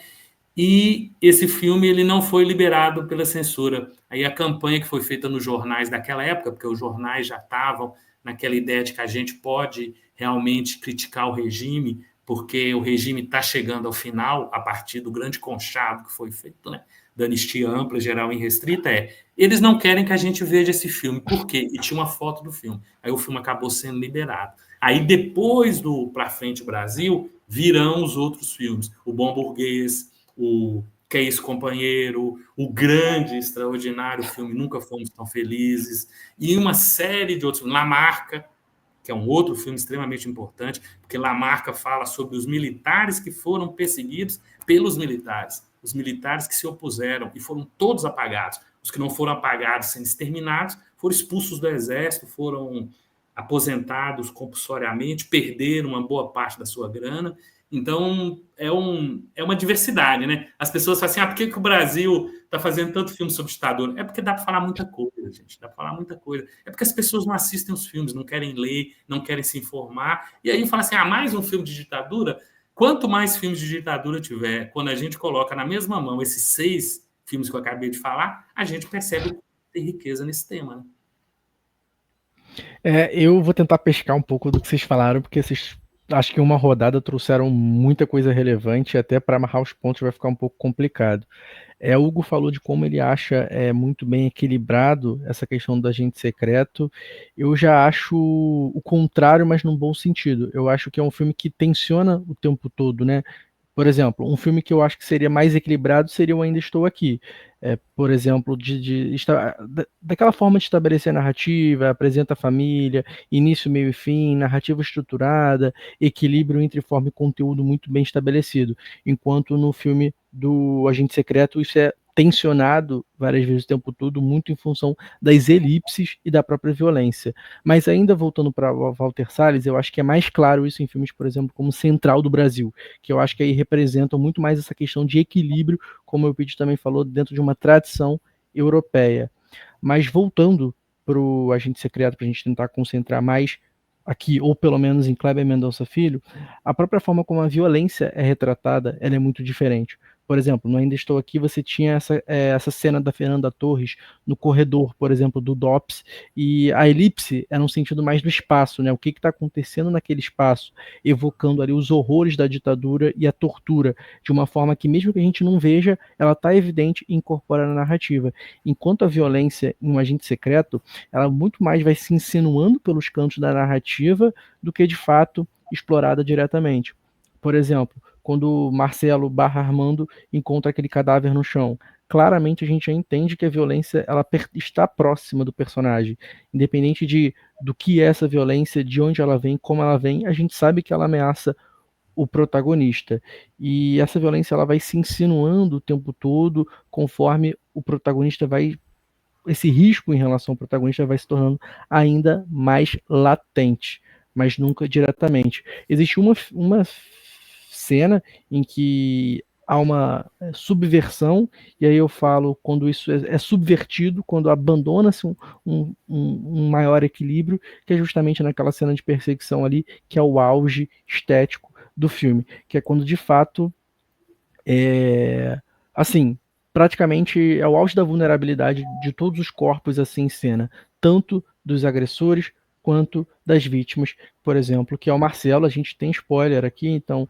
E esse filme ele não foi liberado pela censura. Aí a campanha que foi feita nos jornais daquela época, porque os jornais já estavam naquela ideia de que a gente pode realmente criticar o regime, porque o regime está chegando ao final, a partir do grande conchavo que foi feito, né, da anistia ampla, geral e restrita, eles não querem que a gente veja esse filme. Por quê? E tinha uma foto do filme. Aí o filme acabou sendo liberado. Aí depois do Pra Frente Brasil, virão os outros filmes. O Bom Burguês, o Que é Isso, Companheiro, o grande, extraordinário filme Nunca Fomos Tão Felizes, e uma série de outros filmes. La Marca, que é um outro filme extremamente importante, porque La Marca fala sobre os militares que foram perseguidos pelos militares, os militares que se opuseram e foram todos apagados. Os que não foram apagados, sendo exterminados, foram expulsos do exército, foram aposentados compulsoriamente, perderam uma boa parte da sua grana. Então, é uma diversidade, né? As pessoas falam assim, por que o Brasil está fazendo tanto filme sobre ditadura? É porque dá para falar muita coisa, gente. Dá para falar muita coisa. É porque as pessoas não assistem os filmes, não querem ler, não querem se informar. E aí fala assim, mais um filme de ditadura? Quanto mais filmes de ditadura tiver, quando a gente coloca na mesma mão esses 6 filmes que eu acabei de falar, a gente percebe que tem riqueza nesse tema, né? Eu vou tentar pescar um pouco do que vocês falaram, porque vocês acho que em uma rodada trouxeram muita coisa relevante, até para amarrar os pontos vai ficar um pouco complicado. O Hugo falou de como ele acha muito bem equilibrado essa questão do Agente Secreto. Eu já acho o contrário, mas num bom sentido. Eu acho que é um filme que tensiona o tempo todo, né? Por exemplo, um filme que eu acho que seria mais equilibrado seria o Ainda Estou Aqui. Por exemplo, daquela forma de estabelecer narrativa, apresenta a família, início, meio e fim, narrativa estruturada, equilíbrio entre forma e conteúdo muito bem estabelecido. Enquanto no filme do Agente Secreto isso é tensionado várias vezes o tempo todo, muito em função das elipses e da própria violência. Mas ainda voltando para Walter Salles, eu acho que é mais claro isso em filmes, por exemplo, como Central do Brasil, que eu acho que aí representam muito mais essa questão de equilíbrio, como o Pete também falou, dentro de uma tradição europeia. Mas voltando para o Agente Secreto, para a gente tentar concentrar mais aqui, ou pelo menos em Kleber Mendonça Filho, a própria forma como a violência é retratada, ela é muito diferente. Por exemplo, no Ainda Estou Aqui, você tinha essa cena da Fernanda Torres no corredor, por exemplo, do DOPS, e a elipse era um sentido mais do espaço, né? O que está acontecendo naquele espaço, evocando ali os horrores da ditadura e a tortura, de uma forma que, mesmo que a gente não veja, ela está evidente e incorpora na narrativa. Enquanto a violência em Um Agente Secreto, ela muito mais vai se insinuando pelos cantos da narrativa do que, de fato, explorada diretamente. Por exemplo, quando Marcelo barra Armando encontra aquele cadáver no chão, claramente a gente já entende que a violência ela está próxima do personagem. Independente do que é essa violência, de onde ela vem, como ela vem, a gente sabe que ela ameaça o protagonista. E essa violência ela vai se insinuando o tempo todo, conforme o protagonista vai. Esse risco em relação ao protagonista vai se tornando ainda mais latente, mas nunca diretamente. Existe uma cena em que há uma subversão, e aí eu falo quando isso é subvertido, quando abandona-se um maior equilíbrio, que é justamente naquela cena de perseguição ali, que é o auge estético do filme, que é quando de fato assim, praticamente é o auge da vulnerabilidade de todos os corpos assim em cena, tanto dos agressores quanto das vítimas, por exemplo, que é o Marcelo. A gente tem spoiler aqui, então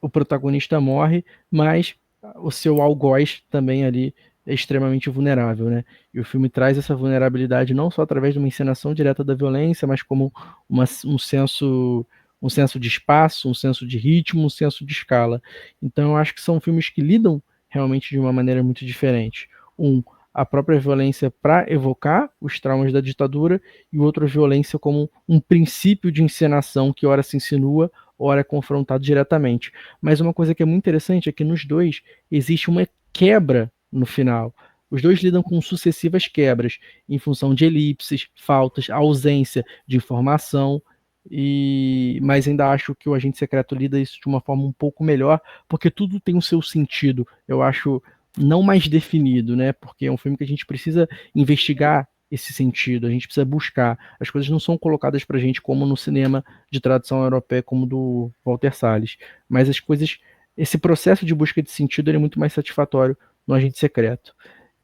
o protagonista morre, mas o seu algoz também ali é extremamente vulnerável, né? E o filme traz essa vulnerabilidade não só através de uma encenação direta da violência, mas como um senso de espaço, um senso de ritmo, um senso de escala. Então eu acho que são filmes que lidam realmente de uma maneira muito diferente. A própria violência para evocar os traumas da ditadura, e outra violência como um princípio de encenação que ora se insinua, ora é confrontado diretamente. Mas uma coisa que é muito interessante é que nos dois existe uma quebra no final. Os dois lidam com sucessivas quebras em função de elipses, faltas, ausência de informação, mas ainda acho que o Agente Secreto lida isso de uma forma um pouco melhor, porque tudo tem o seu sentido. Eu acho não mais definido, né? Porque é um filme que a gente precisa investigar esse sentido, a gente precisa buscar. As coisas não são colocadas pra gente como no cinema de tradição europeia, como do Walter Salles, mas as coisas, esse processo de busca de sentido ele é muito mais satisfatório no Agente Secreto.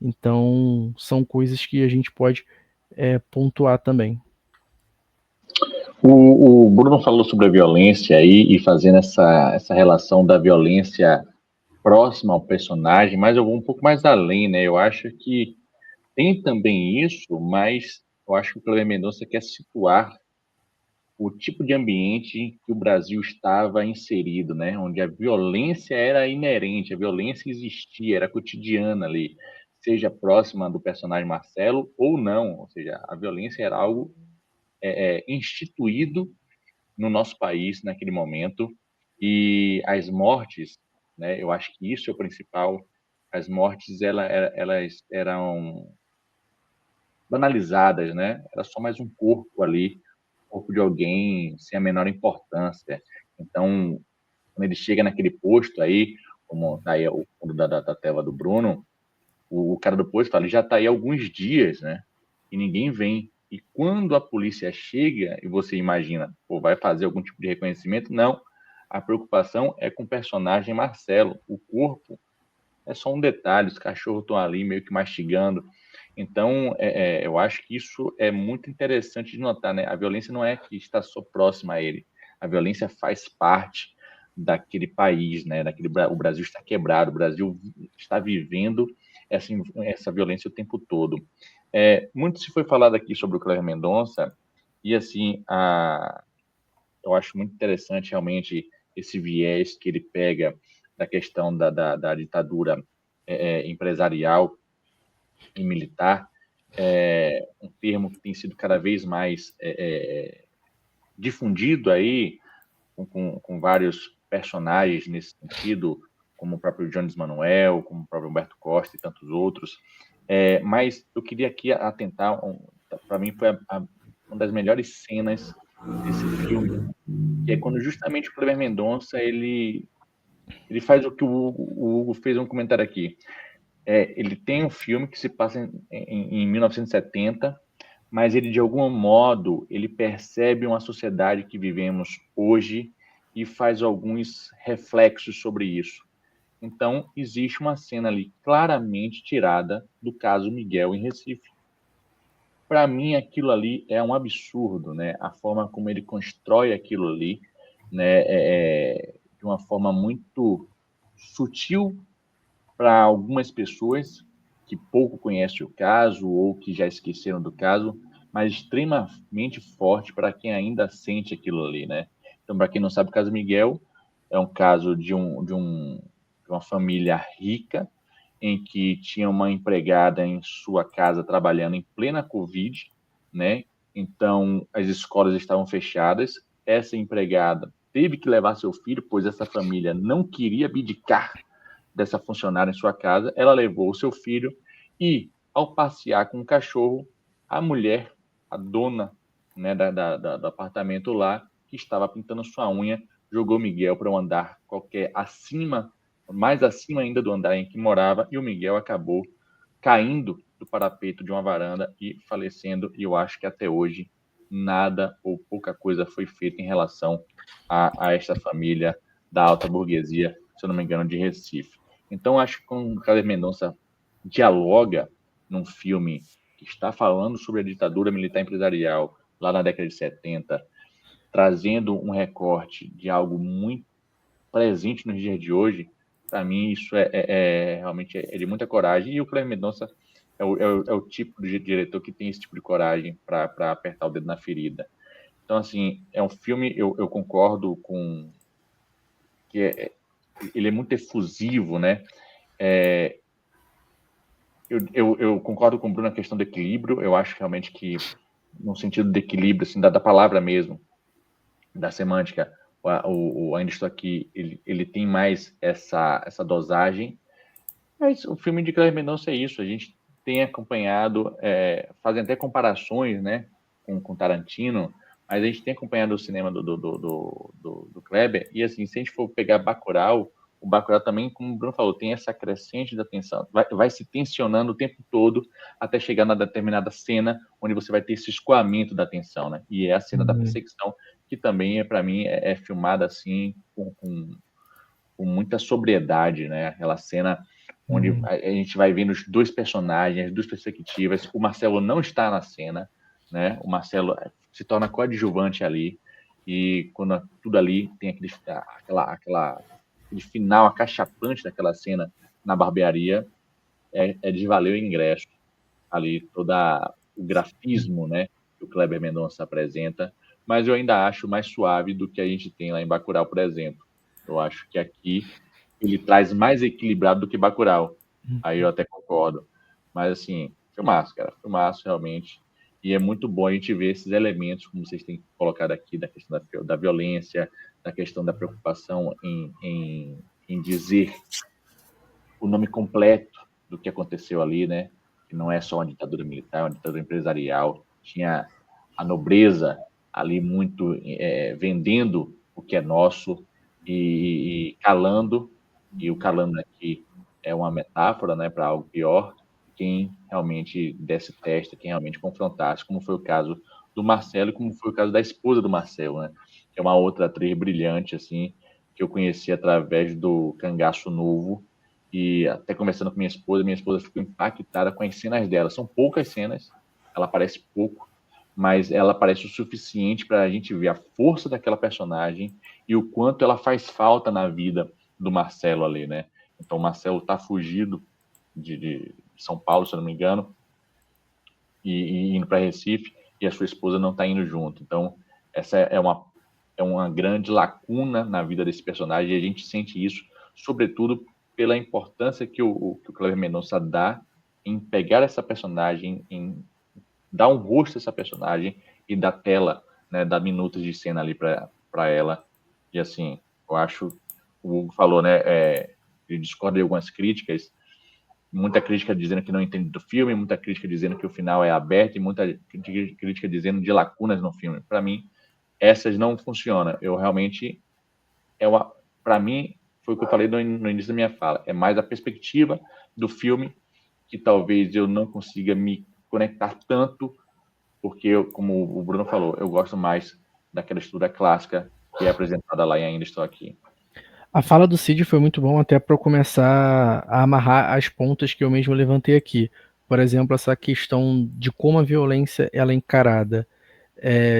Então, são coisas que a gente pode pontuar também. O Bruno falou sobre a violência aí e fazendo essa relação da violência próxima ao personagem, mas eu vou um pouco mais além, né? Eu acho que tem também isso, mas eu acho que o Kleber Mendonça quer situar o tipo de ambiente que o Brasil estava inserido, né? Onde a violência era inerente, a violência existia, era cotidiana ali, seja próxima do personagem Marcelo ou não, ou seja, a violência era algo instituído no nosso país naquele momento, e as mortes, né? Eu acho que isso é o principal. As mortes elas eram banalizadas, né? Era só mais um corpo ali, corpo de alguém sem a menor importância. Então, quando ele chega naquele posto aí, como tá aí o fundo da tela do Bruno, o cara do posto fala, ele já está aí há alguns dias, né? E ninguém vem. E quando a polícia chega, e você imagina, pô, vai fazer algum tipo de reconhecimento? Não. A preocupação é com o personagem Marcelo. O corpo é só um detalhe, os cachorros estão ali meio que mastigando. Então, eu acho que isso é muito interessante de notar, né? A violência não é que está só próxima a ele. A violência faz parte daquele país, né? O Brasil está quebrado, o Brasil está vivendo essa violência o tempo todo. Muito se foi falado aqui sobre o Kleber Mendonça, e assim, eu acho muito interessante realmente esse viés que ele pega da questão da ditadura empresarial, em militar, um termo que tem sido cada vez mais difundido aí, com vários personagens nesse sentido, como o próprio Jones Manuel, como o próprio Humberto Costa e tantos outros. Mas eu queria aqui atentar, para mim foi uma das melhores cenas desse filme, que é quando justamente o Kleber Mendonça ele faz o que o Hugo fez um comentário aqui. Ele tem um filme que se passa em 1970, mas ele, de algum modo, ele percebe uma sociedade que vivemos hoje e faz alguns reflexos sobre isso. Então, existe uma cena ali claramente tirada do caso Miguel em Recife. Para mim, aquilo ali é um absurdo, né? A forma como ele constrói aquilo ali, né? De uma forma muito sutil para algumas pessoas que pouco conhecem o caso ou que já esqueceram do caso, mas extremamente forte para quem ainda sente aquilo ali, né? Então, para quem não sabe, o caso Miguel é um caso de uma família rica em que tinha uma empregada em sua casa trabalhando em plena Covid, né? Então, as escolas estavam fechadas. Essa empregada teve que levar seu filho, pois essa família não queria abdicar dessa funcionária em sua casa. Ela levou o seu filho e, ao passear com o cachorro, a mulher, a dona, né, do apartamento lá, que estava pintando sua unha, jogou Miguel para um andar qualquer acima, mais acima ainda do andar em que morava, e o Miguel acabou caindo do parapeito de uma varanda e falecendo. E eu acho que até hoje nada ou pouca coisa foi feita em relação a esta família da alta burguesia, se eu não me engano, de Recife. Então, acho que quando o Kleber Mendonça dialoga num filme que está falando sobre a ditadura militar empresarial lá na década de 70, trazendo um recorte de algo muito presente nos dias de hoje, para mim isso realmente de muita coragem. E o Kleber Mendonça é o tipo de diretor que tem esse tipo de coragem para apertar o dedo na ferida. Então, assim, é um filme, eu concordo com que ele é muito efusivo, né? Eu concordo com o Bruno na questão do equilíbrio. Eu acho realmente que, no sentido de equilíbrio, assim, da palavra mesmo, da semântica, Ainda Estou Aqui, ele tem mais essa dosagem. Mas o filme de Kleber Mendonça é isso. A gente tem acompanhado, fazem até comparações, né, com Tarantino, mas a gente tem acompanhado o cinema do Kleber, e assim, se a gente for pegar Bacurau, o Bacurau também, como o Bruno falou, tem essa crescente da tensão, vai se tensionando o tempo todo até chegar na determinada cena onde você vai ter esse escoamento da tensão, né? E é a cena da perseguição, que também, para mim, é filmada assim, com muita sobriedade, né? Aquela cena onde a gente vai vendo os dois personagens, as duas perspectivas. O Marcelo não está na cena, né? O Marcelo se torna coadjuvante ali, e quando tudo ali tem aquele final acachapante daquela cena na barbearia, é de valer o ingresso. Ali, todo o grafismo, né, que o Kleber Mendonça apresenta, mas eu ainda acho mais suave do que a gente tem lá em Bacurau, por exemplo. Eu acho que aqui ele traz mais equilibrado do que Bacurau. Aí eu até concordo. Mas, assim, filmaço, cara. Filmaço, realmente. E é muito bom a gente ver esses elementos, como vocês têm colocado aqui, da questão da violência, da questão da preocupação em dizer o nome completo do que aconteceu ali, né? Que não é só uma ditadura militar, é uma ditadura empresarial. Tinha a nobreza ali muito vendendo o que é nosso e calando, e o calando aqui é uma metáfora, né, para algo pior, quem realmente desse teste, quem realmente confrontasse, como foi o caso do Marcelo, como foi o caso da esposa do Marcelo, né, que é uma outra atriz brilhante, assim, que eu conheci através do Cangaço Novo, e até conversando com minha esposa ficou impactada com as cenas dela. São poucas cenas, ela aparece pouco, mas ela aparece o suficiente para a gente ver a força daquela personagem e o quanto ela faz falta na vida do Marcelo ali, né? Então, o Marcelo está fugido de São Paulo, se eu não me engano, e indo para Recife, e a sua esposa não está indo junto. Então, essa é uma grande lacuna na vida desse personagem, e a gente sente isso, sobretudo, pela importância que o Kleber Mendonça dá em pegar essa personagem, em dar um rosto a essa personagem e dar tela, né, dar minutos de cena ali para ela. E assim, eu acho, o Hugo falou, né, ele discorda de algumas críticas, muita crítica dizendo que não entende do filme, muita crítica dizendo que o final é aberto e muita crítica dizendo de lacunas no filme. Para mim, essas não funcionam. Eu realmente, para mim, foi o que eu falei no início da minha fala, é mais a perspectiva do filme que talvez eu não consiga me conectar tanto, porque, como o Bruno falou, eu gosto mais daquela estrutura clássica que é apresentada lá em Ainda Estou Aqui. A fala do Cid foi muito bom até para eu começar a amarrar as pontas que eu mesmo levantei aqui. Por exemplo, essa questão de como a violência ela é encarada.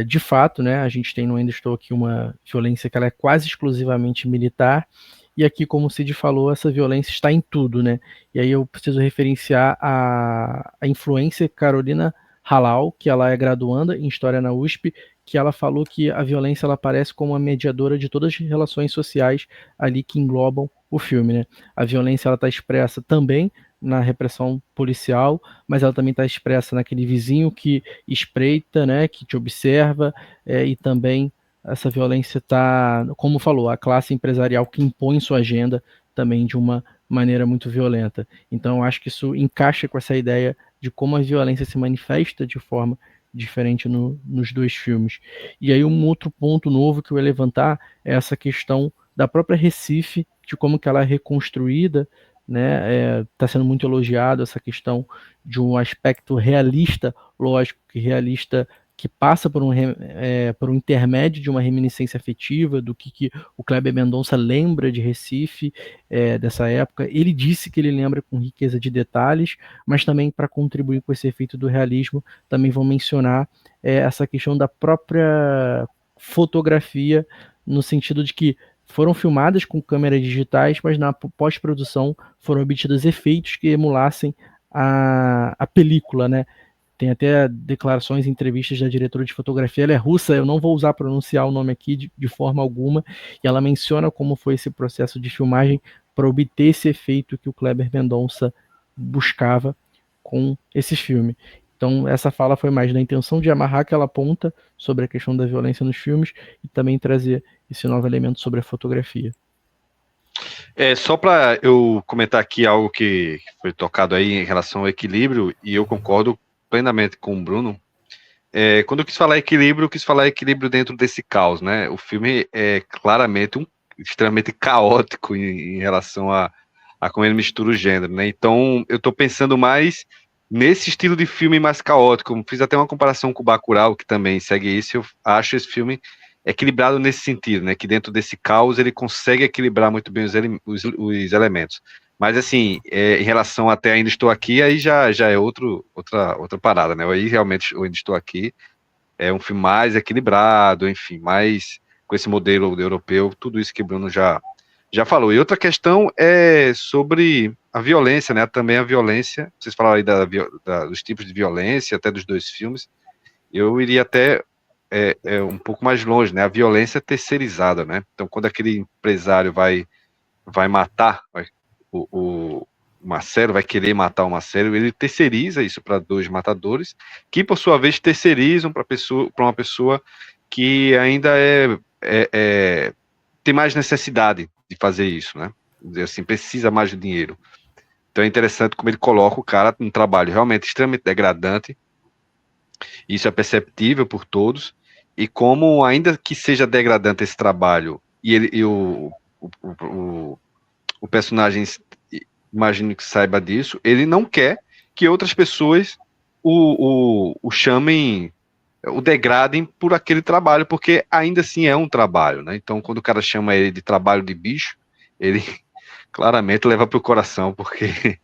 De fato, né, a gente tem no Ainda Estou Aqui uma violência que ela é quase exclusivamente militar, e aqui, como o Cid falou, essa violência está em tudo, né? E aí eu preciso referenciar a influência Carolina Halal, que ela é graduanda em História na USP, que ela falou que a violência ela aparece como uma mediadora de todas as relações sociais ali que englobam o filme, né? A violência ela está expressa também na repressão policial, mas ela também está expressa naquele vizinho que espreita, né, que te observa, e também essa violência está, como falou, a classe empresarial que impõe sua agenda também de uma maneira muito violenta. Então, eu acho que isso encaixa com essa ideia de como a violência se manifesta de forma diferente nos dois filmes. E aí um outro ponto novo que eu ia levantar é essa questão da própria Recife, de como que ela é reconstruída, né? Está sendo muito elogiado essa questão de um aspecto realista, lógico que realista, que passa por um intermédio de uma reminiscência afetiva do que o Kleber Mendonça lembra de Recife, dessa época. Ele disse que ele lembra com riqueza de detalhes, mas também para contribuir com esse efeito do realismo, também vão mencionar essa questão da própria fotografia, no sentido de que foram filmadas com câmeras digitais, mas na pós-produção foram obtidos efeitos que emulassem a película, né? Tem até declarações e entrevistas da diretora de fotografia, ela é russa, eu não vou usar pronunciar o nome aqui de forma alguma, e ela menciona como foi esse processo de filmagem para obter esse efeito que o Kleber Mendonça buscava com esse filme. Então, essa fala foi mais na intenção de amarrar aquela ponta sobre a questão da violência nos filmes e também trazer esse novo elemento sobre a fotografia. Só para eu comentar aqui algo que foi tocado aí em relação ao equilíbrio, e eu concordo plenamente com o Bruno. Quando eu quis falar equilíbrio dentro desse caos, né? O filme é claramente extremamente caótico em relação a como ele mistura o gênero, né? Então, eu estou pensando mais nesse estilo de filme mais caótico. Eu fiz até uma comparação com o Bacurau, que também segue isso. Eu acho esse filme equilibrado nesse sentido, né? Que dentro desse caos ele consegue equilibrar muito bem os elementos. Mas assim, em relação até Ainda Estou Aqui, aí já é outra parada, né? Aí realmente eu Ainda Estou Aqui é um filme mais equilibrado, enfim, mais com esse modelo europeu, tudo isso que o Bruno já falou. E outra questão é sobre a violência, né? Também a violência, vocês falaram aí dos tipos de violência, até dos dois filmes, eu iria até um pouco mais longe, né? A violência terceirizada, né? Então, quando aquele empresário vai matar o Marcelo, vai querer matar o Marcelo, ele terceiriza isso para dois matadores, que por sua vez terceirizam para uma pessoa que ainda tem mais necessidade de fazer isso, né? Dizer assim, precisa mais de dinheiro. Então é interessante como ele coloca o cara num trabalho realmente extremamente degradante. Isso é perceptível por todos, e como ainda que seja degradante esse trabalho, e o personagem, imagino que saiba disso, ele não quer que outras pessoas o chamem, o degradem por aquele trabalho, porque ainda assim é um trabalho, né? Então, quando o cara chama ele de trabalho de bicho, ele claramente leva para o coração, porque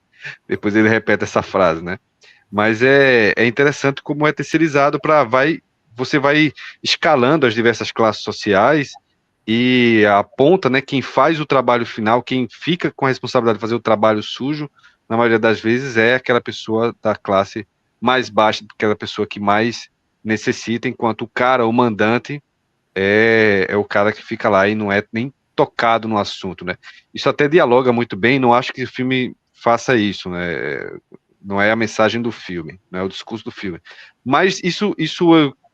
depois ele repete essa frase, né? Mas é interessante como é terceirizado você vai escalando as diversas classes sociais e aponta, né, quem faz o trabalho final, quem fica com a responsabilidade de fazer o trabalho sujo, na maioria das vezes é aquela pessoa da classe mais baixa, aquela pessoa que mais necessita, enquanto o cara, o mandante, é o cara que fica lá e não é nem tocado no assunto, né? Isso até dialoga muito bem, não acho que o filme faça isso, né? não é a mensagem do filme, não é o discurso do filme. Mas isso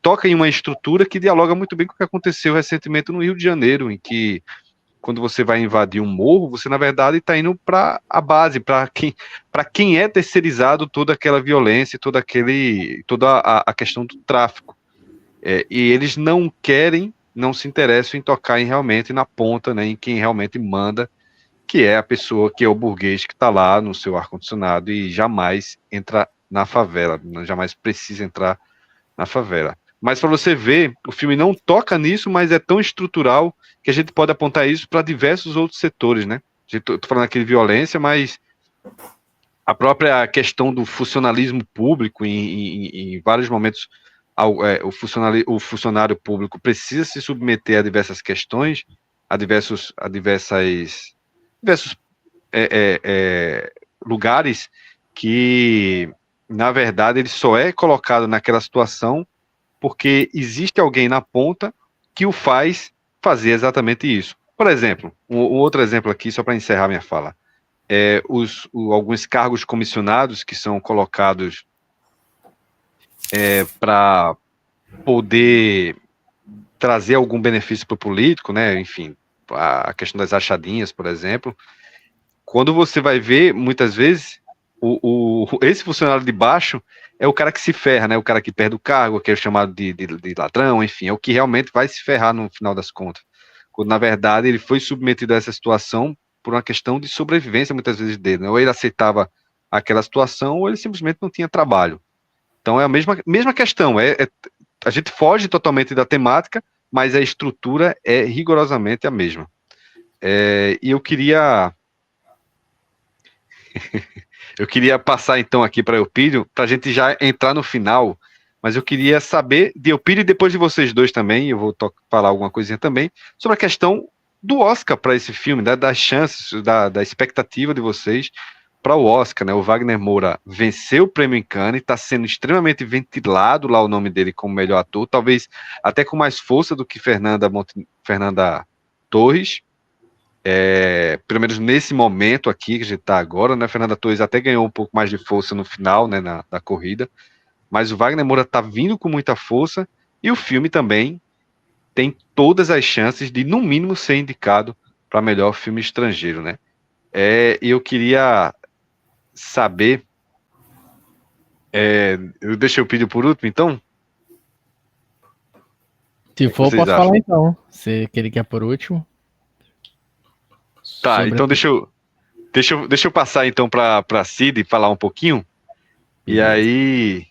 toca em uma estrutura que dialoga muito bem com o que aconteceu recentemente no Rio de Janeiro, em que quando você vai invadir um morro, você na verdade está indo para a base, para quem é terceirizado toda aquela violência, toda a questão do tráfico. E eles não querem, não se interessam em tocar realmente na ponta, né, em quem realmente manda, que é a pessoa, que é o burguês que está lá no seu ar-condicionado e jamais entra na favela, jamais precisa entrar na favela. Mas para você ver, o filme não toca nisso, mas é tão estrutural que a gente pode apontar isso para diversos outros setores, né? Estou falando aqui de violência, mas a própria questão do funcionalismo público, em vários momentos, o funcionário público precisa se submeter a diversas questões, a diversos lugares que, na verdade, ele só é colocado naquela situação porque existe alguém na ponta que o faz fazer exatamente isso. Por exemplo, um outro exemplo aqui, só para encerrar minha fala, alguns cargos comissionados que são colocados para poder trazer algum benefício para o político, né? Enfim, a questão das achadinhas, por exemplo. Quando você vai ver, muitas vezes, esse funcionário de baixo é o cara que se ferra, né? O cara que perde o cargo, que é chamado de ladrão, enfim, é o que realmente vai se ferrar no final das contas. Quando, na verdade, ele foi submetido a essa situação por uma questão de sobrevivência, muitas vezes, dele, né? Ou ele aceitava aquela situação, ou ele simplesmente não tinha trabalho. Então, é a mesma questão. A gente foge totalmente da temática, mas a estrutura é rigorosamente a mesma. E eu queria passar então aqui para Eupídio, para a gente já entrar no final, mas eu queria saber de Eupídio e depois de vocês dois também, eu vou falar alguma coisinha também, sobre a questão do Oscar para esse filme, das chances, da expectativa de vocês para o Oscar, né? O Wagner Moura venceu o prêmio em Cannes, está sendo extremamente ventilado lá o nome dele como melhor ator, talvez até com mais força do que Fernanda Torres, pelo menos nesse momento aqui que a gente está agora, né? Fernanda Torres até ganhou um pouco mais de força no final, né, da corrida, mas o Wagner Moura está vindo com muita força e o filme também tem todas as chances de, no mínimo, ser indicado para melhor filme estrangeiro, né? Eu queria saber, eu deixei o pedido por último, então? Se for, posso falar então. Você quer por último? Tá, então deixa eu passar então para Cid falar um pouquinho. E aí,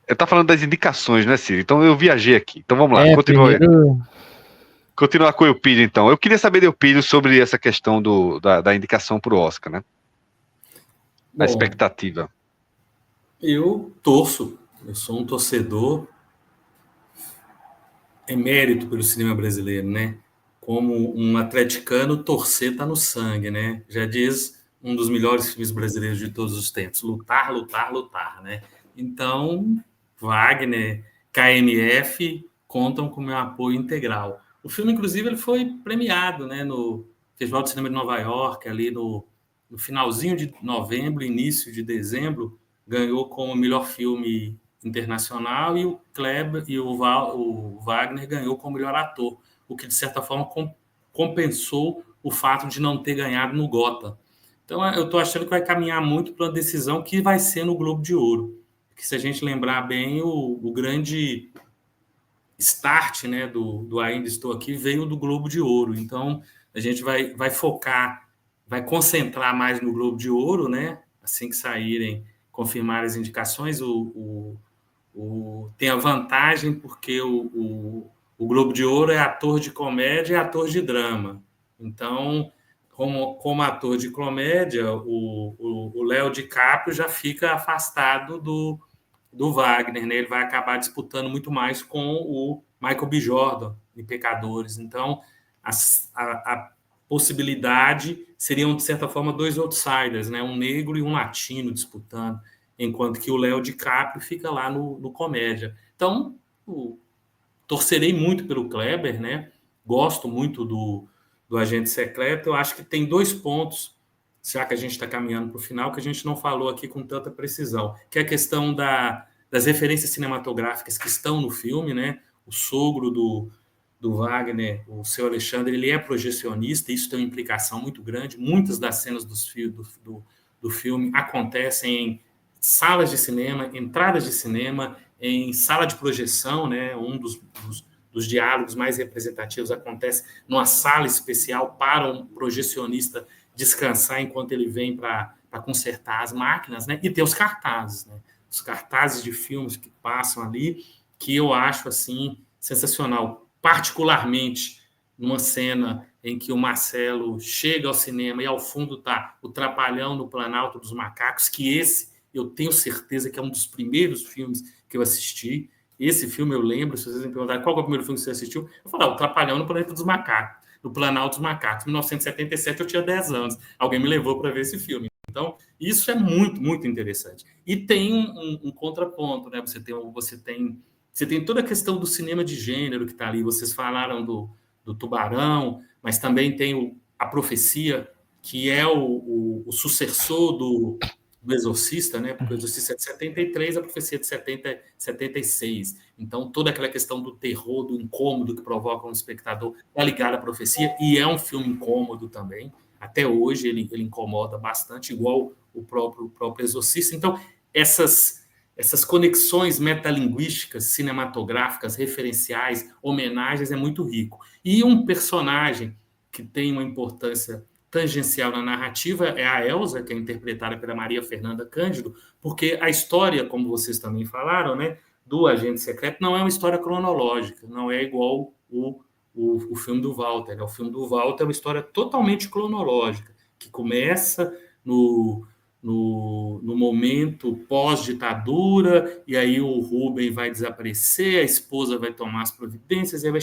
eu tava falando das indicações, né, Cid? Então eu viajei aqui. Então vamos lá, continuar com o Eupídio, então. Eu queria saber de Eupídio sobre essa questão da indicação para o Oscar, né? A expectativa. Eu torço, eu sou um torcedor emérito pelo cinema brasileiro, né? Como um atleticano, torcer tá no sangue, né? Já diz um dos melhores filmes brasileiros de todos os tempos, lutar, lutar, lutar, né? Então, Wagner, KMF contam com meu apoio integral. O filme, inclusive, ele foi premiado, né, no Festival de Cinema de Nova York, ali no finalzinho de novembro, início de dezembro, ganhou como melhor filme internacional e o Kleber e o Wagner ganhou como melhor ator, o que de certa forma compensou o fato de não ter ganhado no Gotham. Então eu estou achando que vai caminhar muito para uma decisão que vai ser no Globo de Ouro, que se a gente lembrar bem, o grande start, né, do Ainda Estou Aqui veio do Globo de Ouro. Então a gente vai focar, vai concentrar mais no Globo de Ouro, né? Assim que saírem, confirmar as indicações, tem a vantagem porque o Globo de Ouro é ator de comédia e ator de drama. Então, como ator de comédia, o Léo DiCaprio já fica afastado do Wagner, né? Ele vai acabar disputando muito mais com o Michael B. Jordan em Pecadores. Então, a possibilidade seriam, de certa forma, dois outsiders, né? Um negro e um latino disputando, enquanto que o Léo DiCaprio fica lá no comédia. Então, torcerei muito pelo Kleber, né? Gosto muito do Agente Secreto. Eu acho que tem dois pontos já que a gente está caminhando para o final, que a gente não falou aqui com tanta precisão, que é a questão das referências cinematográficas que estão no filme, né? O sogro do Wagner, o seu Alexandre, ele é projecionista, isso tem uma implicação muito grande. Muitas das cenas do filme acontecem em salas de cinema, entradas de cinema, em sala de projeção, né? Um dos diálogos mais representativos acontece numa sala especial para um projecionista descansar enquanto ele vem para consertar as máquinas, né? E tem os cartazes, né? Os cartazes de filmes que passam ali, que eu acho assim sensacional, particularmente numa cena em que o Marcelo chega ao cinema e ao fundo está o Trapalhão no Planalto dos Macacos, que esse eu tenho certeza que é um dos primeiros filmes que eu assisti. Esse filme eu lembro, se vocês me perguntarem qual é o primeiro filme que você assistiu, eu falo, o Trapalhão no Planeta dos Macacos, no Planalto dos Macacos. Em 1977 eu tinha 10 anos, alguém me levou para ver esse filme. Então, isso é muito, muito interessante. E tem um contraponto, né? Você tem toda a questão do cinema de gênero que está ali. Vocês falaram do Tubarão, mas também tem a Profecia, que é o sucessor do Exorcista, né? Porque o Exorcista é de 73, a Profecia é de 76. Então, toda aquela questão do terror, do incômodo que provoca um espectador é ligada à Profecia, e é um filme incômodo também. Até hoje ele incomoda bastante, igual o próprio Exorcista. Então, essas conexões metalinguísticas, cinematográficas, referenciais, homenagens, é muito rico. E um personagem que tem uma importância tangencial na narrativa é a Elsa, que é interpretada pela Maria Fernanda Cândido, porque a história, como vocês também falaram, né, do Agente Secreto não é uma história cronológica, não é igual o filme do Walter. O filme do Walter é uma história totalmente cronológica, que começa no momento pós-ditadura, e aí o Rubem vai desaparecer, a esposa vai tomar as providências, e aí vai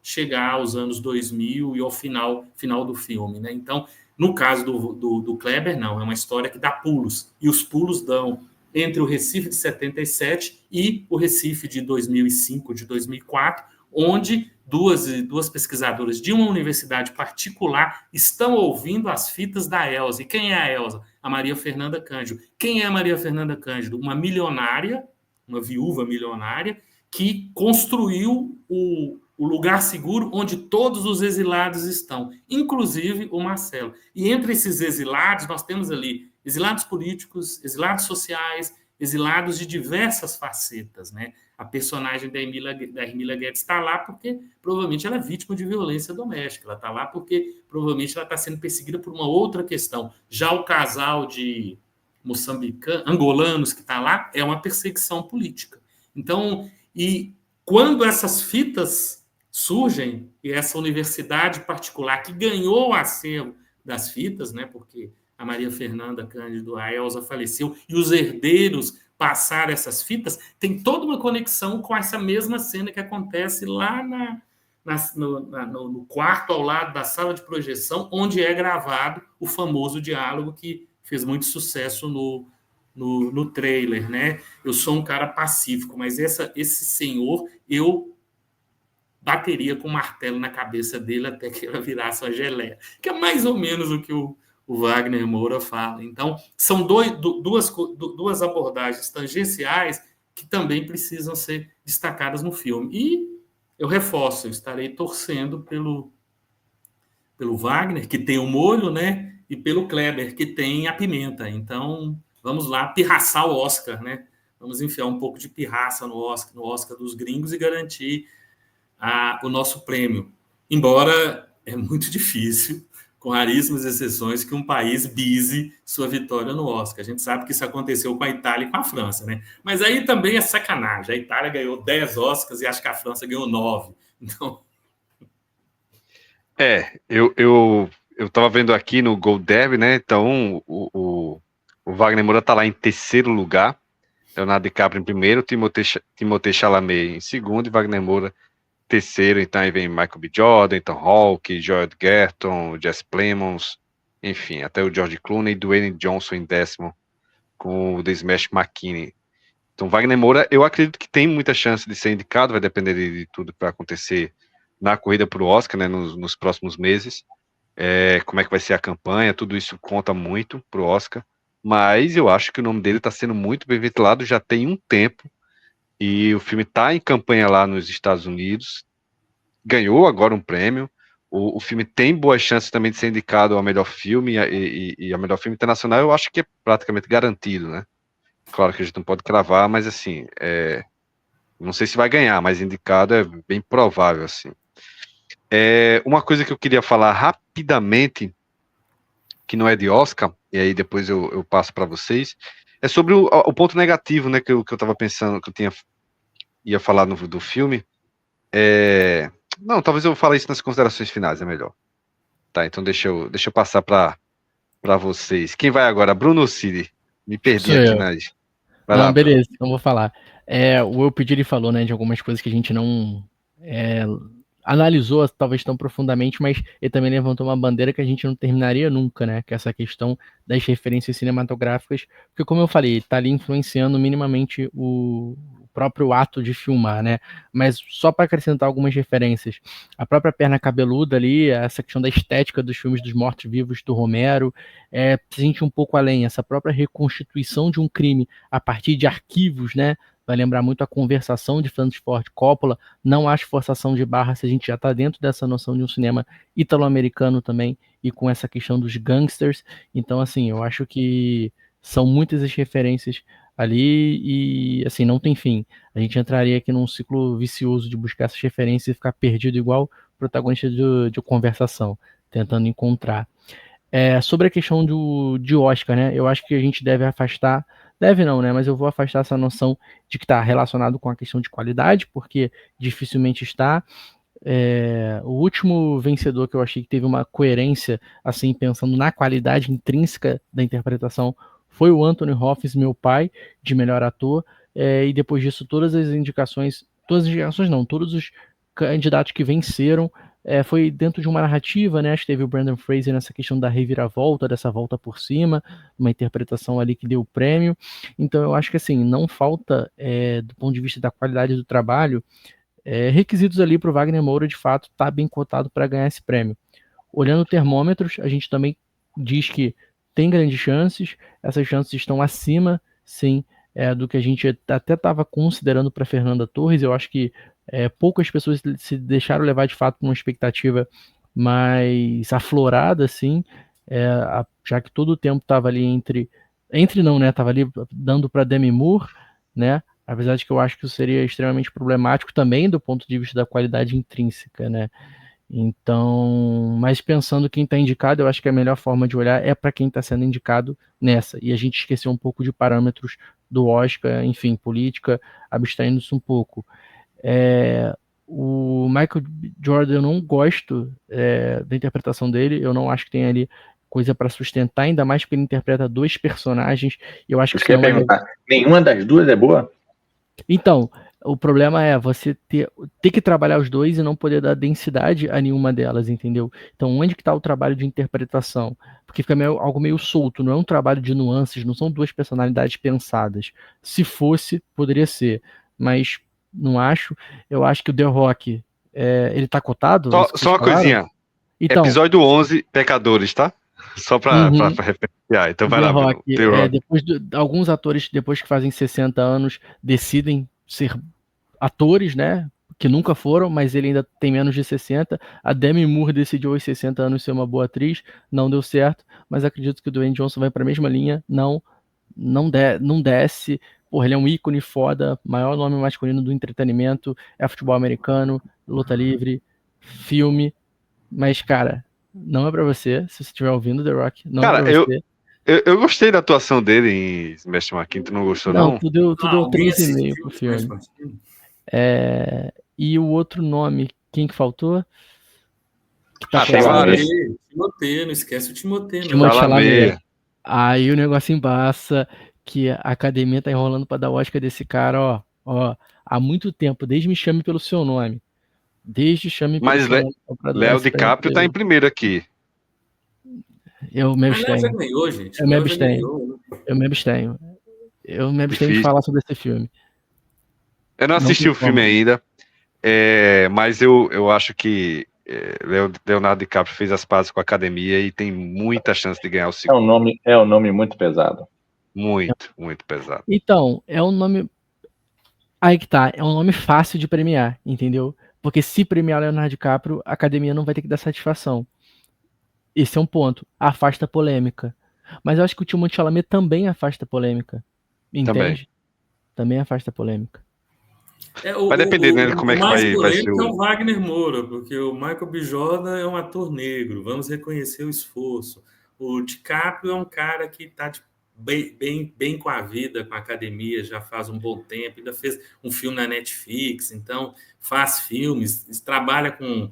chegar aos anos 2000 e ao final do filme, né? Então, no caso do Kleber, não, é uma história que dá pulos, e os pulos dão entre o Recife de 77 e o Recife de 2005, de 2004, onde duas pesquisadoras de uma universidade particular estão ouvindo as fitas da Elsa. E quem é a Elsa? A Maria Fernanda Cândido. Quem é a Maria Fernanda Cândido? Uma milionária, uma viúva milionária, que construiu o lugar seguro onde todos os exilados estão, inclusive o Marcelo. E entre esses exilados, nós temos ali exilados políticos, exilados sociais, exilados de diversas facetas, né? A personagem da Hermília Guedes está lá porque provavelmente ela é vítima de violência doméstica. Ela está lá porque provavelmente ela está sendo perseguida por uma outra questão. Já o casal de angolanos que está lá é uma perseguição política. Então, e quando essas fitas surgem, e essa universidade particular que ganhou o acervo das fitas, né, porque a Maria Fernanda Cândido, a Elsa faleceu, e os herdeiros passaram essas fitas, tem toda uma conexão com essa mesma cena que acontece lá no quarto ao lado da sala de projeção, onde é gravado o famoso diálogo que fez muito sucesso no trailer, né? Eu sou um cara pacífico, mas esse senhor, eu bateria com um martelo na cabeça dele até que ela virasse uma geleia, que é mais ou menos o que o Wagner Moura fala. Então, são duas abordagens tangenciais que também precisam ser destacadas no filme. E eu reforço, eu estarei torcendo pelo Wagner, que tem o molho, né? E pelo Kleber, que tem a pimenta. Então, vamos lá pirraçar o Oscar, né? Vamos enfiar um pouco de pirraça no Oscar dos gringos e garantir o nosso prêmio. Embora é muito difícil, com raríssimas exceções, que um país bise sua vitória no Oscar. A gente sabe que isso aconteceu com a Itália e com a França, né? Mas aí também é sacanagem. A Itália ganhou 10 Oscars e acho que a França ganhou 9. Então... Eu estava vendo aqui no GolDev, né? Então, o Wagner Moura está lá em terceiro lugar, Leonardo DiCaprio em primeiro, Timothée Chalamet em segundo e Wagner Moura terceiro. Então aí vem Michael B. Jordan, Ethan Hawke, Joel Edgerton, Jesse Plemons, enfim, até o George Clooney e Dwayne Johnson em décimo, com o The Smash McKinney. Então Wagner Moura, eu acredito que tem muita chance de ser indicado, vai depender de tudo que vai acontecer na corrida para o Oscar, né, nos próximos meses, como é que vai ser a campanha, tudo isso conta muito pro Oscar, mas eu acho que o nome dele está sendo muito bem ventilado já tem um tempo, e o filme está em campanha lá nos Estados Unidos, ganhou agora um prêmio, o filme tem boas chances também de ser indicado ao melhor filme, e a melhor filme internacional eu acho que é praticamente garantido, né? Claro que a gente não pode cravar, mas assim, não sei se vai ganhar, mas indicado é bem provável, assim. Uma coisa que eu queria falar rapidamente, que não é de Oscar, e aí depois eu passo para vocês, é sobre o ponto negativo, né, que eu estava pensando, que eu ia falar do filme. Não, talvez eu fale isso nas considerações finais, é melhor. Tá, então deixa eu passar para vocês. Quem vai agora? Bruno ou Cid? Me perdi Sou aqui eu. nas... Vai Não, lá, Bruno. beleza, então vou falar. O Eu Pedi, ele falou, né, de algumas coisas que a gente não analisou talvez tão profundamente, mas ele também levantou uma bandeira que a gente não terminaria nunca, né, que é essa questão das referências cinematográficas, porque como eu falei, tá ali influenciando minimamente o próprio ato de filmar, né, mas só para acrescentar algumas referências, a própria Perna Cabeluda ali, essa questão da estética dos filmes dos mortos-vivos do Romero, se a gente ir um pouco além, essa própria reconstituição de um crime a partir de arquivos, né, vai lembrar muito a Conversação de Francis Ford Coppola. Não acho forçação de barra se a gente já está dentro dessa noção de um cinema italo-americano também, e com essa questão dos gangsters. Então, assim, eu acho que são muitas as referências ali e, assim, não tem fim. A gente entraria aqui num ciclo vicioso de buscar essas referências e ficar perdido igual o protagonista de Conversação, tentando encontrar. Sobre a questão de Oscar, né? Eu acho que a gente deve afastar, deve não, né? Mas eu vou afastar essa noção de que está relacionado com a questão de qualidade, porque dificilmente está. O último vencedor que eu achei que teve uma coerência, assim, pensando na qualidade intrínseca da interpretação, foi o Anthony Hopkins, meu pai, de melhor ator. E depois disso, todas as indicações não, todos os candidatos que venceram foi dentro de uma narrativa, né? Acho que teve o Brandon Fraser nessa questão da reviravolta, dessa volta por cima, uma interpretação ali que deu o prêmio. Então eu acho que assim, não falta, do ponto de vista da qualidade do trabalho, requisitos ali para o Wagner Moura de fato estar bem cotado para ganhar esse prêmio. Olhando termômetros, a gente também diz que tem grandes chances, essas chances estão acima, sim, do que a gente até estava considerando para Fernanda Torres. Eu acho que poucas pessoas se deixaram levar de fato por uma expectativa mais aflorada, assim, já que todo o tempo estava ali entre não, né? Estava ali dando para Demi Moore, né? Apesar de que eu acho que isso seria extremamente problemático também do ponto de vista da qualidade intrínseca, né? Então, mas pensando quem está indicado, eu acho que a melhor forma de olhar é para quem está sendo indicado nessa. E a gente esqueceu um pouco de parâmetros do Oscar, enfim, política, abstraindo-se um pouco. O Michael Jordan, eu não gosto da interpretação dele, eu não acho que tem ali coisa para sustentar, ainda mais porque ele interpreta dois personagens. E eu acho que Isso que eu ia perguntar. Nenhuma das duas é boa? Então, o problema é você ter que trabalhar os dois e não poder dar densidade a nenhuma delas, entendeu? Então, onde que está o trabalho de interpretação? Porque fica algo meio solto, não é um trabalho de nuances, não são duas personalidades pensadas. Se fosse, poderia ser, mas não acho. Eu acho que o The Rock, ele tá cotado? Só uma coisinha. Então, Episódio 11, Pecadores, tá? Só para referenciar. Então vai The lá, Rock, The Rock. alguns atores, depois que fazem 60 anos, decidem ser atores, né? Que nunca foram, mas ele ainda tem menos de 60. A Demi Moore decidiu aos 60 anos ser uma boa atriz, não deu certo, mas acredito que o Dwayne Johnson vai para a mesma linha, não desce. Porra, ele é um ícone foda, maior nome masculino do entretenimento, é futebol americano, luta livre, filme, mas, cara, não é pra você, se você estiver ouvindo The Rock, não é pra você. Eu gostei da atuação dele em Smash McQueen, tu não gostou, não? Tu deu 3,5 pro filme. E o outro nome, quem que faltou? Que tá Timothée, não esquece o Timothée, não. Chalamet. Aí o negócio embaça, que a academia tá enrolando pra dar o Oscar desse cara, ó, há muito tempo, desde Me Chame Pelo Seu Nome. Mas Léo DiCaprio tá em primeiro aqui. Eu me abstenho. Já ganhou, gente. Eu me abstenho de falar sobre esse filme. Eu não assisti o filme ainda, mas eu acho que Leonardo DiCaprio fez as pazes com a academia e tem muita chance de ganhar o segundo. É um nome muito pesado. Muito pesado. Então, é um nome. Aí que tá, é um nome fácil de premiar, entendeu? Porque se premiar Leonardo DiCaprio, a academia não vai ter que dar satisfação. Esse é um ponto. Afasta a polêmica. Mas eu acho que o Timothée Chalamet também afasta a polêmica. Entende? Também afasta a polêmica. Vai depender, né, de como é que vai ser polêmico é o Wagner Moura, porque o Michael B. Jordan é um ator negro, vamos reconhecer o esforço. O DiCaprio é um cara que está bem com a vida, com a academia, já faz um bom tempo, ainda fez um filme na Netflix, então faz filmes, trabalha com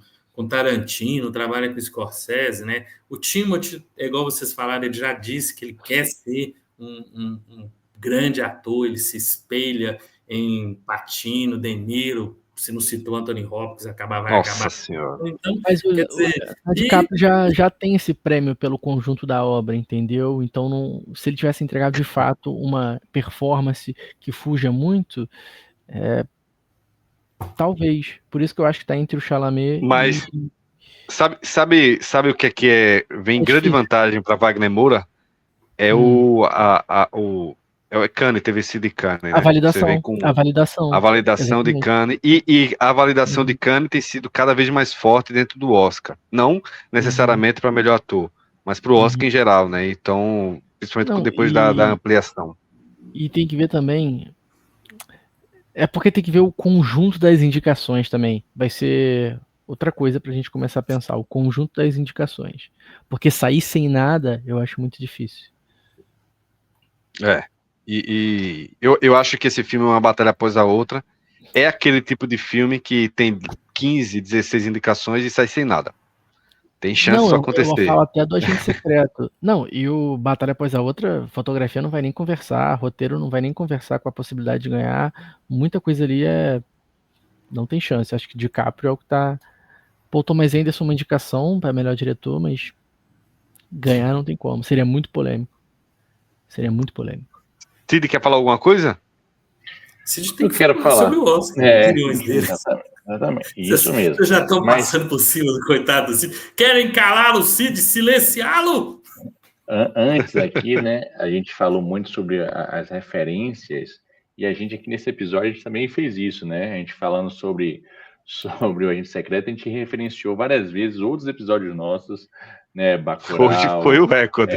Tarantino, trabalha com Scorsese, né? O Timothée, é igual vocês falaram, ele já disse que ele quer ser um grande ator, ele se espelha em Pacino, De Niro, se não citou Anthony Hopkins, vai acabar. Nossa Senhora. Então, mas o DiCaprio já tem esse prêmio pelo conjunto da obra, entendeu? Então, se ele tivesse entregado de fato uma performance que fuja muito, talvez. Por isso que eu acho que está entre o Chalamet mas sabe o que vem grande vantagem para Wagner Moura? É o Cannes, ter vencido de Cannes, né? A validação. A validação de Cannes. E a validação de Cannes tem sido cada vez mais forte dentro do Oscar. Não necessariamente para melhor ator, mas para o Oscar em geral, né? Então, principalmente depois da ampliação. E tem que ver também. É porque tem que ver o conjunto das indicações também. Vai ser outra coisa pra gente começar a pensar, o conjunto das indicações. Porque sair sem nada, eu acho muito difícil. Eu acho que esse filme é uma batalha após a outra. É aquele tipo de filme que tem 15, 16 indicações e sai sem nada. Tem chance disso acontecer. Eu falo até do Agente Secreto. Não, e o Batalha após a outra, fotografia não vai nem conversar, roteiro não vai nem conversar com a possibilidade de ganhar. Muita coisa ali não tem chance. Acho que DiCaprio é o que tá... Paul Thomas Anderson uma indicação para melhor diretor, mas ganhar não tem como. Seria muito polêmico. Cid, quer falar alguma coisa? Cid tem que falar sobre o Oscar, opiniões dele. Exatamente, isso mesmo. Vocês já estão passando por cima do coitado do Cid. Querem calar o Cid, silenciá-lo? Antes aqui, né, a gente falou muito sobre as referências, e a gente aqui nesse episódio a gente também fez isso, né? A gente falando sobre o Agente Secreto, a gente referenciou várias vezes outros episódios nossos, né? Bacurau, hoje foi o recorde.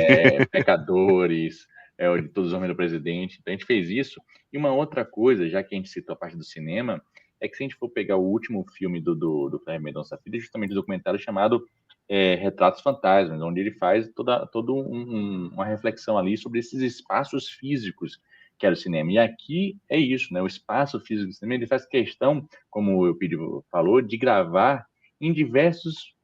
Pecadores, o de Todos os Homens do Presidente. Então a gente fez isso. E uma outra coisa, já que a gente citou a parte do cinema, é que se a gente for pegar o último filme do Kleber Mendonça Filho, justamente um documentário chamado Retratos Fantasmas, onde ele faz toda uma reflexão ali sobre esses espaços físicos que era o cinema. E aqui é isso, né? O espaço físico do cinema, ele faz questão, como o Eupídio falou, de gravar em diversos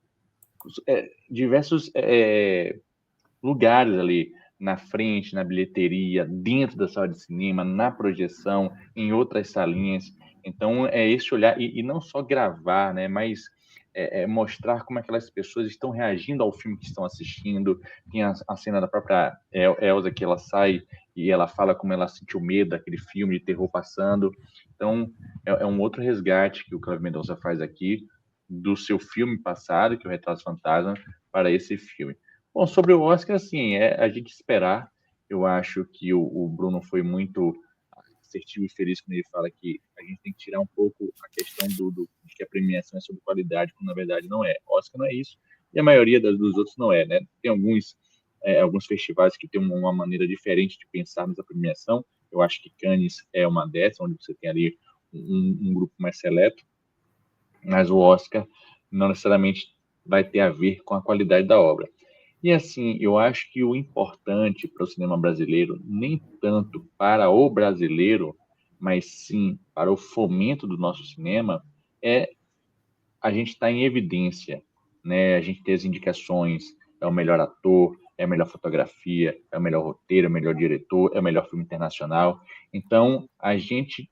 lugares ali, na frente, na bilheteria, dentro da sala de cinema, na projeção, em outras salinhas. Então, é esse olhar, e não só gravar, né, mas mostrar como aquelas pessoas estão reagindo ao filme que estão assistindo. Tem a cena da própria Elsa, que ela sai e ela fala como ela sentiu medo daquele filme de terror passando. Então, é um outro resgate que o Kleber Mendonça faz aqui do seu filme passado, que é o Retratos Fantasma, para esse filme. Bom, sobre o Oscar, assim, a gente esperar. Eu acho que o Bruno foi muito assertivo e feliz quando ele fala que a gente tem que tirar um pouco a questão de que a premiação é sobre qualidade, quando na verdade não é. Oscar não é isso, e a maioria dos outros não é, né? Tem alguns festivais que têm uma maneira diferente de pensar nessa premiação. Eu acho que Cannes é uma dessas, onde você tem ali um grupo mais seleto, mas o Oscar não necessariamente vai ter a ver com a qualidade da obra. E assim, eu acho que o importante para o cinema brasileiro, nem tanto para o brasileiro, mas sim para o fomento do nosso cinema, é a gente estar em evidência, né? A gente ter as indicações, é o melhor ator, é a melhor fotografia, é o melhor roteiro, é o melhor diretor, é o melhor filme internacional. Então, a gente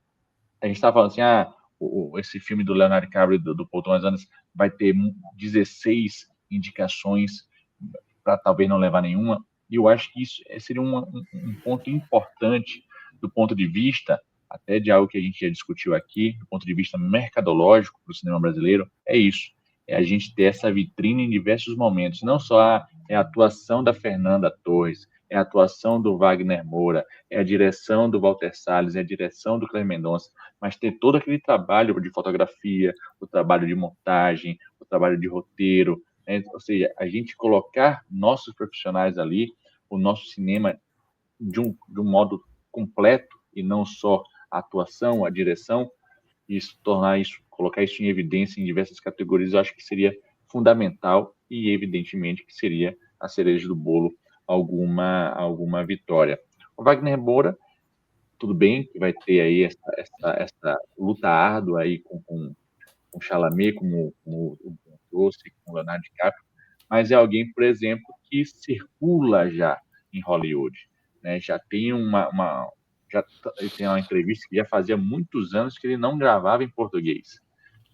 estava falando assim, esse filme do Leonardo DiCaprio e do Paul Thomas Anderson vai ter 16 indicações para talvez não levar nenhuma, e eu acho que isso seria um ponto importante do ponto de vista, até de algo que a gente já discutiu aqui, do ponto de vista mercadológico para o cinema brasileiro, é isso, é a gente ter essa vitrine em diversos momentos, não só é a atuação da Fernanda Torres, é a atuação do Wagner Moura, é a direção do Walter Salles, é a direção do Cleber Mendonça, mas ter todo aquele trabalho de fotografia, o trabalho de montagem, o trabalho de roteiro, né? Ou seja, a gente colocar nossos profissionais ali, o nosso cinema de um modo completo e não só a atuação, a direção, isso tornar isso, colocar isso em evidência em diversas categorias, eu acho que seria fundamental e evidentemente que seria a cereja do bolo alguma vitória. O Wagner Moura, tudo bem que vai ter aí essa luta árdua aí com o Chalamet, como o trouxe, com o Leonardo DiCaprio, mas é alguém, por exemplo, que circula já em Hollywood, né? Já tem ele tem uma entrevista que já fazia muitos anos que ele não gravava em português,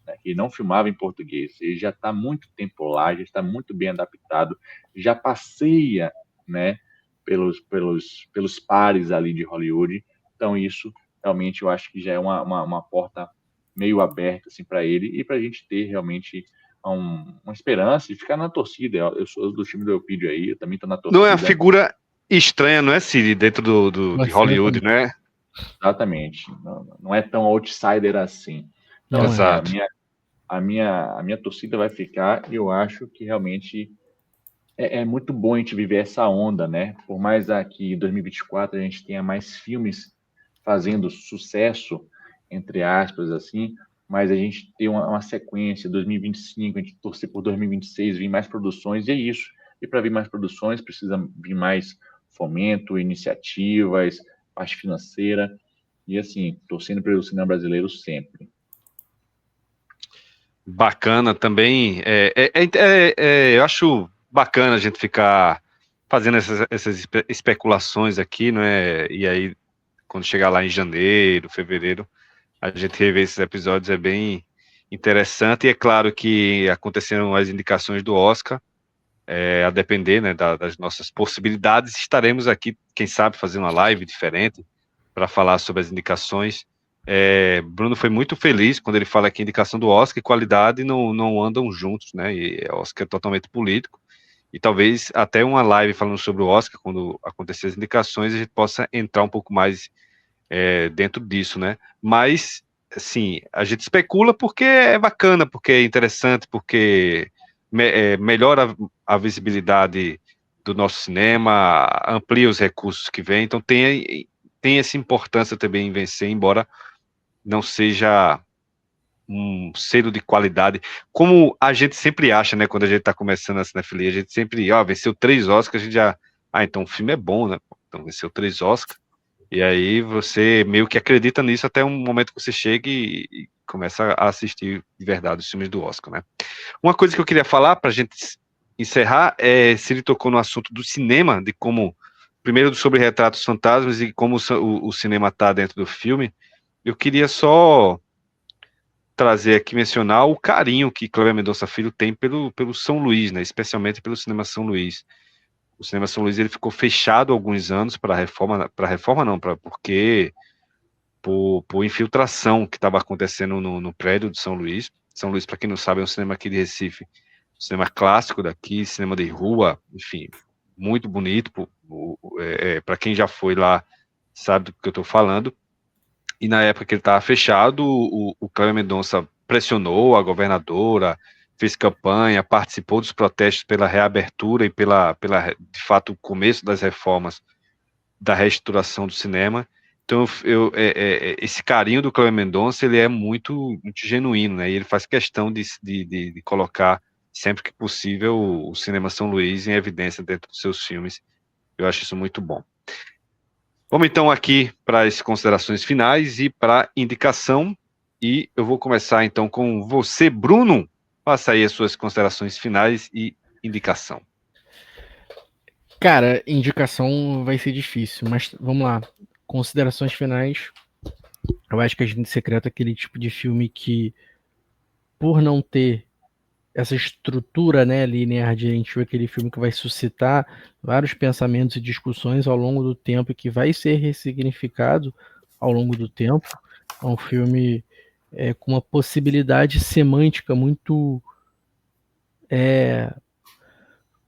né? Que ele não filmava em português. Ele já está muito tempo lá, já está muito bem adaptado, já passeia, né, pelos pares ali de Hollywood. Então isso realmente eu acho que já é uma porta meio aberta assim para ele e para a gente ter realmente uma esperança e ficar na torcida. Eu sou do time do Elpidio aí, eu também estou na torcida. Não é uma figura estranha, não é, Cid, dentro de Hollywood, não é? Exatamente. Não é tão outsider assim. Então, Exato. A minha torcida vai ficar e eu acho que realmente é muito bom a gente viver essa onda, né? Por mais que em 2024 a gente tenha mais filmes fazendo sucesso, entre aspas, assim, mas a gente tem uma sequência, 2025, a gente torcer por 2026, vir mais produções, e é isso. E para vir mais produções, precisa vir mais fomento, iniciativas, parte financeira, e assim, torcendo pelo cinema brasileiro sempre. Bacana também. Eu acho bacana a gente ficar fazendo essas especulações aqui, não é? E aí, quando chegar lá em janeiro, fevereiro, a gente rever esses episódios é bem interessante. E é claro que aconteceram as indicações do Oscar, a depender, né, das nossas possibilidades. Estaremos aqui, quem sabe, fazer uma live diferente para falar sobre as indicações. Bruno foi muito feliz quando ele fala que indicação do Oscar e qualidade não andam juntos, né? E Oscar é totalmente político. E talvez até uma live falando sobre o Oscar, quando acontecer as indicações, a gente possa entrar um pouco mais dentro disso, né? Mas, assim, a gente especula porque é bacana, porque é interessante, porque melhora a visibilidade do nosso cinema, amplia os recursos que vem, então tem essa importância também em vencer, embora não seja um selo de qualidade, como a gente sempre acha, né, quando a gente está começando a cinefilia, a gente sempre, venceu 3 Oscars, a gente já, então o filme é bom, né, então venceu 3 Oscars, e aí você meio que acredita nisso até um momento que você chega e começa a assistir de verdade os filmes do Oscar, né. Uma coisa que eu queria falar, para a gente encerrar, se ele tocou no assunto do cinema, de como, primeiro sobre Retratos Fantasmas e como o cinema está dentro do filme. Eu queria só trazer aqui, mencionar o carinho que Cleber Mendonça Filho tem pelo São Luís, né, especialmente pelo Cinema São Luís. O Cinema São Luís ele ficou fechado há alguns anos porque por infiltração que estava acontecendo no prédio de São Luís. São Luís, para quem não sabe, é um cinema aqui de Recife, cinema clássico daqui, cinema de rua, enfim, muito bonito, para quem já foi lá sabe do que eu estou falando. E na época que ele estava fechado, o Cleber Mendonça pressionou a governadora, fez campanha, participou dos protestos pela reabertura e de fato, o começo das reformas da reestruturação do cinema. Então, esse carinho do Cleber Mendonça, ele é muito, muito genuíno, né? E ele faz questão de colocar, sempre que possível, o Cinema São Luís em evidência dentro dos seus filmes. Eu acho isso muito bom. Vamos então aqui para as considerações finais e para a indicação, e eu vou começar então com você, Bruno. Faça aí as suas considerações finais e indicação. Cara, indicação vai ser difícil, mas vamos lá. Considerações finais. Eu acho que Agente Secreto é aquele tipo de filme que, por não ter essa estrutura, né, linear de a gente vê aquele filme que vai suscitar vários pensamentos e discussões ao longo do tempo e que vai ser ressignificado ao longo do tempo. É um filme com uma possibilidade semântica muito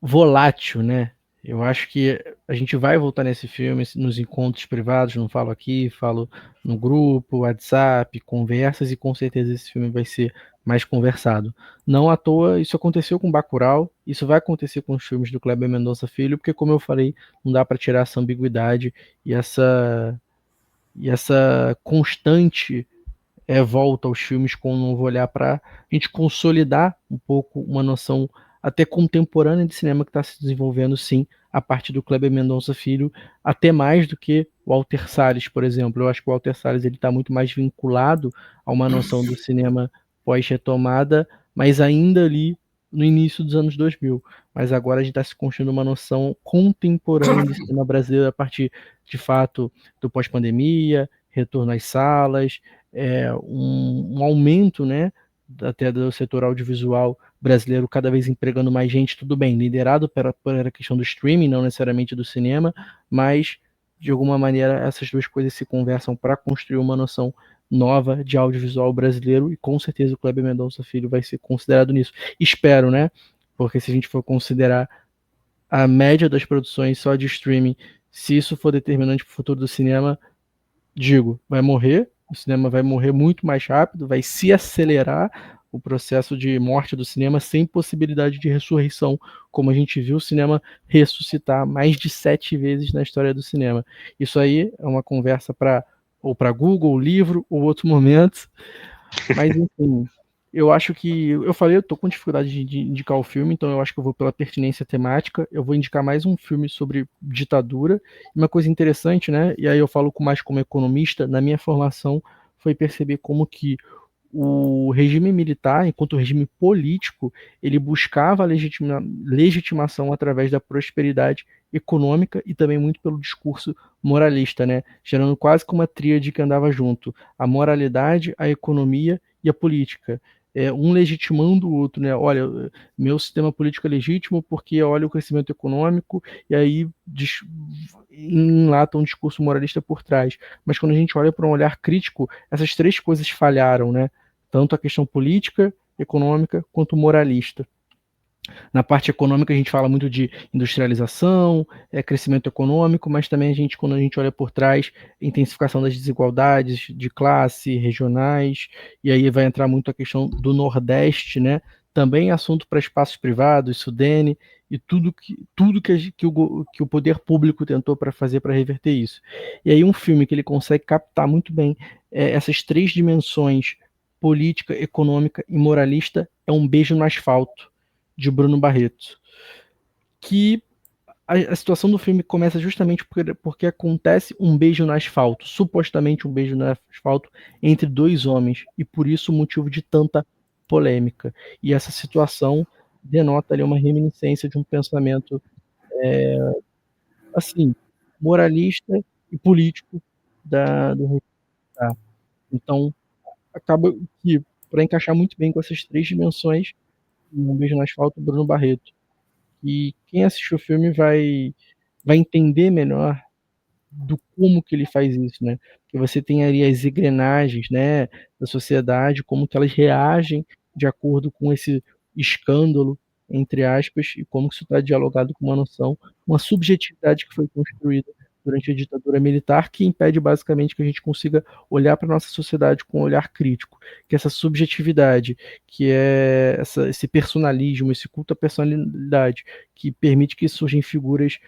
volátil, né? Eu acho que a gente vai voltar nesse filme, nos encontros privados, não falo aqui, falo no grupo, WhatsApp, conversas, e com certeza esse filme vai ser mais conversado. Não à toa, isso aconteceu com Bacurau, isso vai acontecer com os filmes do Kleber Mendonça Filho, porque, como eu falei, não dá para tirar essa ambiguidade e essa constante volta aos filmes com um novo olhar para a gente consolidar um pouco uma noção até contemporânea de cinema que está se desenvolvendo, sim, a partir do Kleber Mendonça Filho, até mais do que o Walter Salles, por exemplo. Eu acho que o Walter Salles está muito mais vinculado a uma noção do cinema pós-retomada, mas ainda ali no início dos anos 2000. Mas agora a gente está se construindo uma noção contemporânea do cinema brasileiro a partir, de fato, do pós-pandemia, retorno às salas, um aumento, né, até do setor audiovisual brasileiro cada vez empregando mais gente, tudo bem, liderado pela questão do streaming, não necessariamente do cinema, mas de alguma maneira essas duas coisas se conversam para construir uma noção nova de audiovisual brasileiro, e com certeza o Kleber Mendonça Filho vai ser considerado nisso. Espero, né? Porque se a gente for considerar a média das produções só de streaming, se isso for determinante para o futuro do cinema, digo, vai morrer, o cinema vai morrer muito mais rápido, vai se acelerar o processo de morte do cinema sem possibilidade de ressurreição, como a gente viu o cinema ressuscitar mais de 7 vezes na história do cinema. Isso aí é uma conversa para Google, livro ou outro momento, mas enfim, eu acho que, eu falei, eu tô com dificuldade de indicar o filme, então eu acho que eu vou pela pertinência temática, eu vou indicar mais um filme sobre ditadura. Uma coisa interessante, né, e aí eu falo mais como economista, na minha formação foi perceber como que o regime militar, enquanto regime político, ele buscava a legitimação através da prosperidade econômica e também muito pelo discurso moralista, né, gerando quase como uma tríade que andava junto, a moralidade, a economia e a política, um legitimando o outro, né? Olha, meu sistema político é legítimo porque olha o crescimento econômico, e aí enlata um discurso moralista por trás. Mas quando a gente olha para um olhar crítico, essas três coisas falharam, né? Tanto a questão política, econômica, quanto moralista. Na parte econômica, a gente fala muito de industrialização, crescimento econômico, mas também quando a gente olha por trás, intensificação das desigualdades de classe, regionais, e aí vai entrar muito a questão do Nordeste, né? Também assunto para espaços privados, Sudene, e tudo que o poder público tentou para fazer para reverter isso. E aí um filme que ele consegue captar muito bem essas três dimensões, política, econômica e moralista, é Um Beijo no Asfalto, de Bruno Barreto, que a situação do filme começa justamente porque acontece um beijo no asfalto, supostamente um beijo no asfalto entre dois homens, e por isso o motivo de tanta polêmica. E essa situação denota ali uma reminiscência de um pensamento assim, moralista e político do regime. Então, acaba que, para encaixar muito bem com essas três dimensões, Um Beijo no Asfalto, Bruno Barreto. E quem assistiu o filme vai entender melhor do como que ele faz isso, né? Que você tem ali as engrenagens, né, da sociedade, como que elas reagem de acordo com esse escândalo, entre aspas, e como que isso está dialogado com uma noção, uma subjetividade que foi construída durante a ditadura militar, que impede basicamente que a gente consiga olhar para a nossa sociedade com um olhar crítico, que essa subjetividade, que é esse personalismo, esse culto à personalidade, que permite que surjam figuras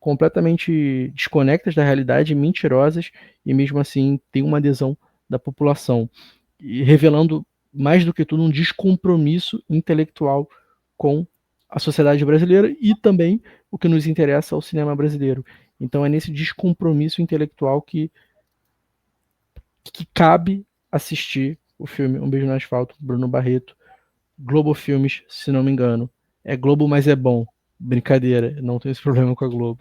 completamente desconectas da realidade, mentirosas, e mesmo assim tem uma adesão da população, e revelando mais do que tudo um descompromisso intelectual com a sociedade brasileira e também o que nos interessa ao cinema brasileiro. Então é nesse descompromisso intelectual que cabe assistir o filme Um Beijo no Asfalto, Bruno Barreto, Globo Filmes, se não me engano. É Globo, mas é bom. Brincadeira, não tenho esse problema com a Globo.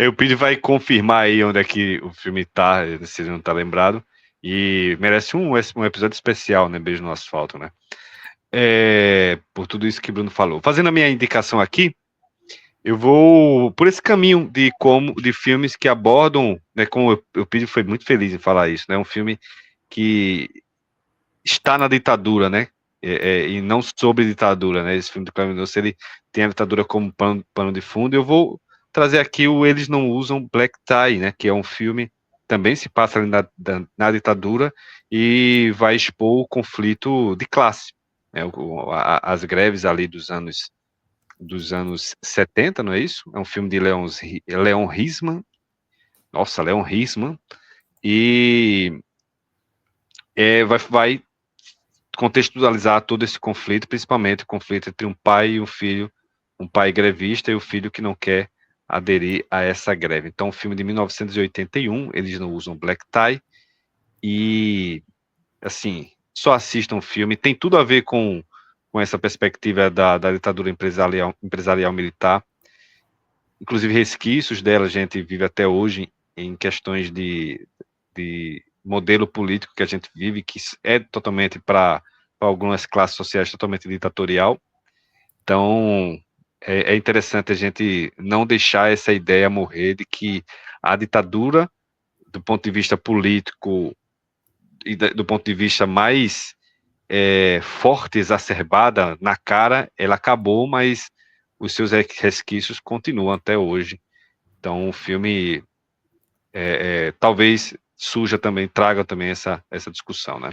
O Pedro vai confirmar aí onde é que o filme tá, se ele não tá lembrado, e merece um episódio especial, né? Beijo no Asfalto, né? Por tudo isso que o Bruno falou. Fazendo a minha indicação aqui, eu vou por esse caminho de filmes que abordam, né? Como o Pedro foi muito feliz em falar isso, né? Um filme que está na ditadura, né? e não sobre ditadura, né? Esse filme do Kleber Mendonça, ele tem a ditadura como pano de fundo. Eu vou trazer aqui o Eles Não Usam Black Tie, né? Que é um filme também se passa ali na ditadura e vai expor o conflito de classe, né? As greves ali dos anos 70, não é isso? É um filme de Leon Risman. Nossa, Leon Risman. E vai contextualizar todo esse conflito, principalmente o conflito entre um pai e um filho, um pai grevista e o filho que não quer aderir a essa greve. Então, um filme de 1981, Eles Não Usam Black Tie, e, assim, só assistam o filme, tem tudo a ver com essa perspectiva da ditadura empresarial militar, inclusive resquícios dela a gente vive até hoje em questões de modelo político que a gente vive, que é totalmente para algumas classes sociais totalmente ditatorial. Então, é interessante a gente não deixar essa ideia morrer de que a ditadura, do ponto de vista político e do ponto de vista mais forte, exacerbada, na cara, ela acabou, mas os seus resquícios continuam até hoje. Então, o filme talvez traga também essa discussão, né?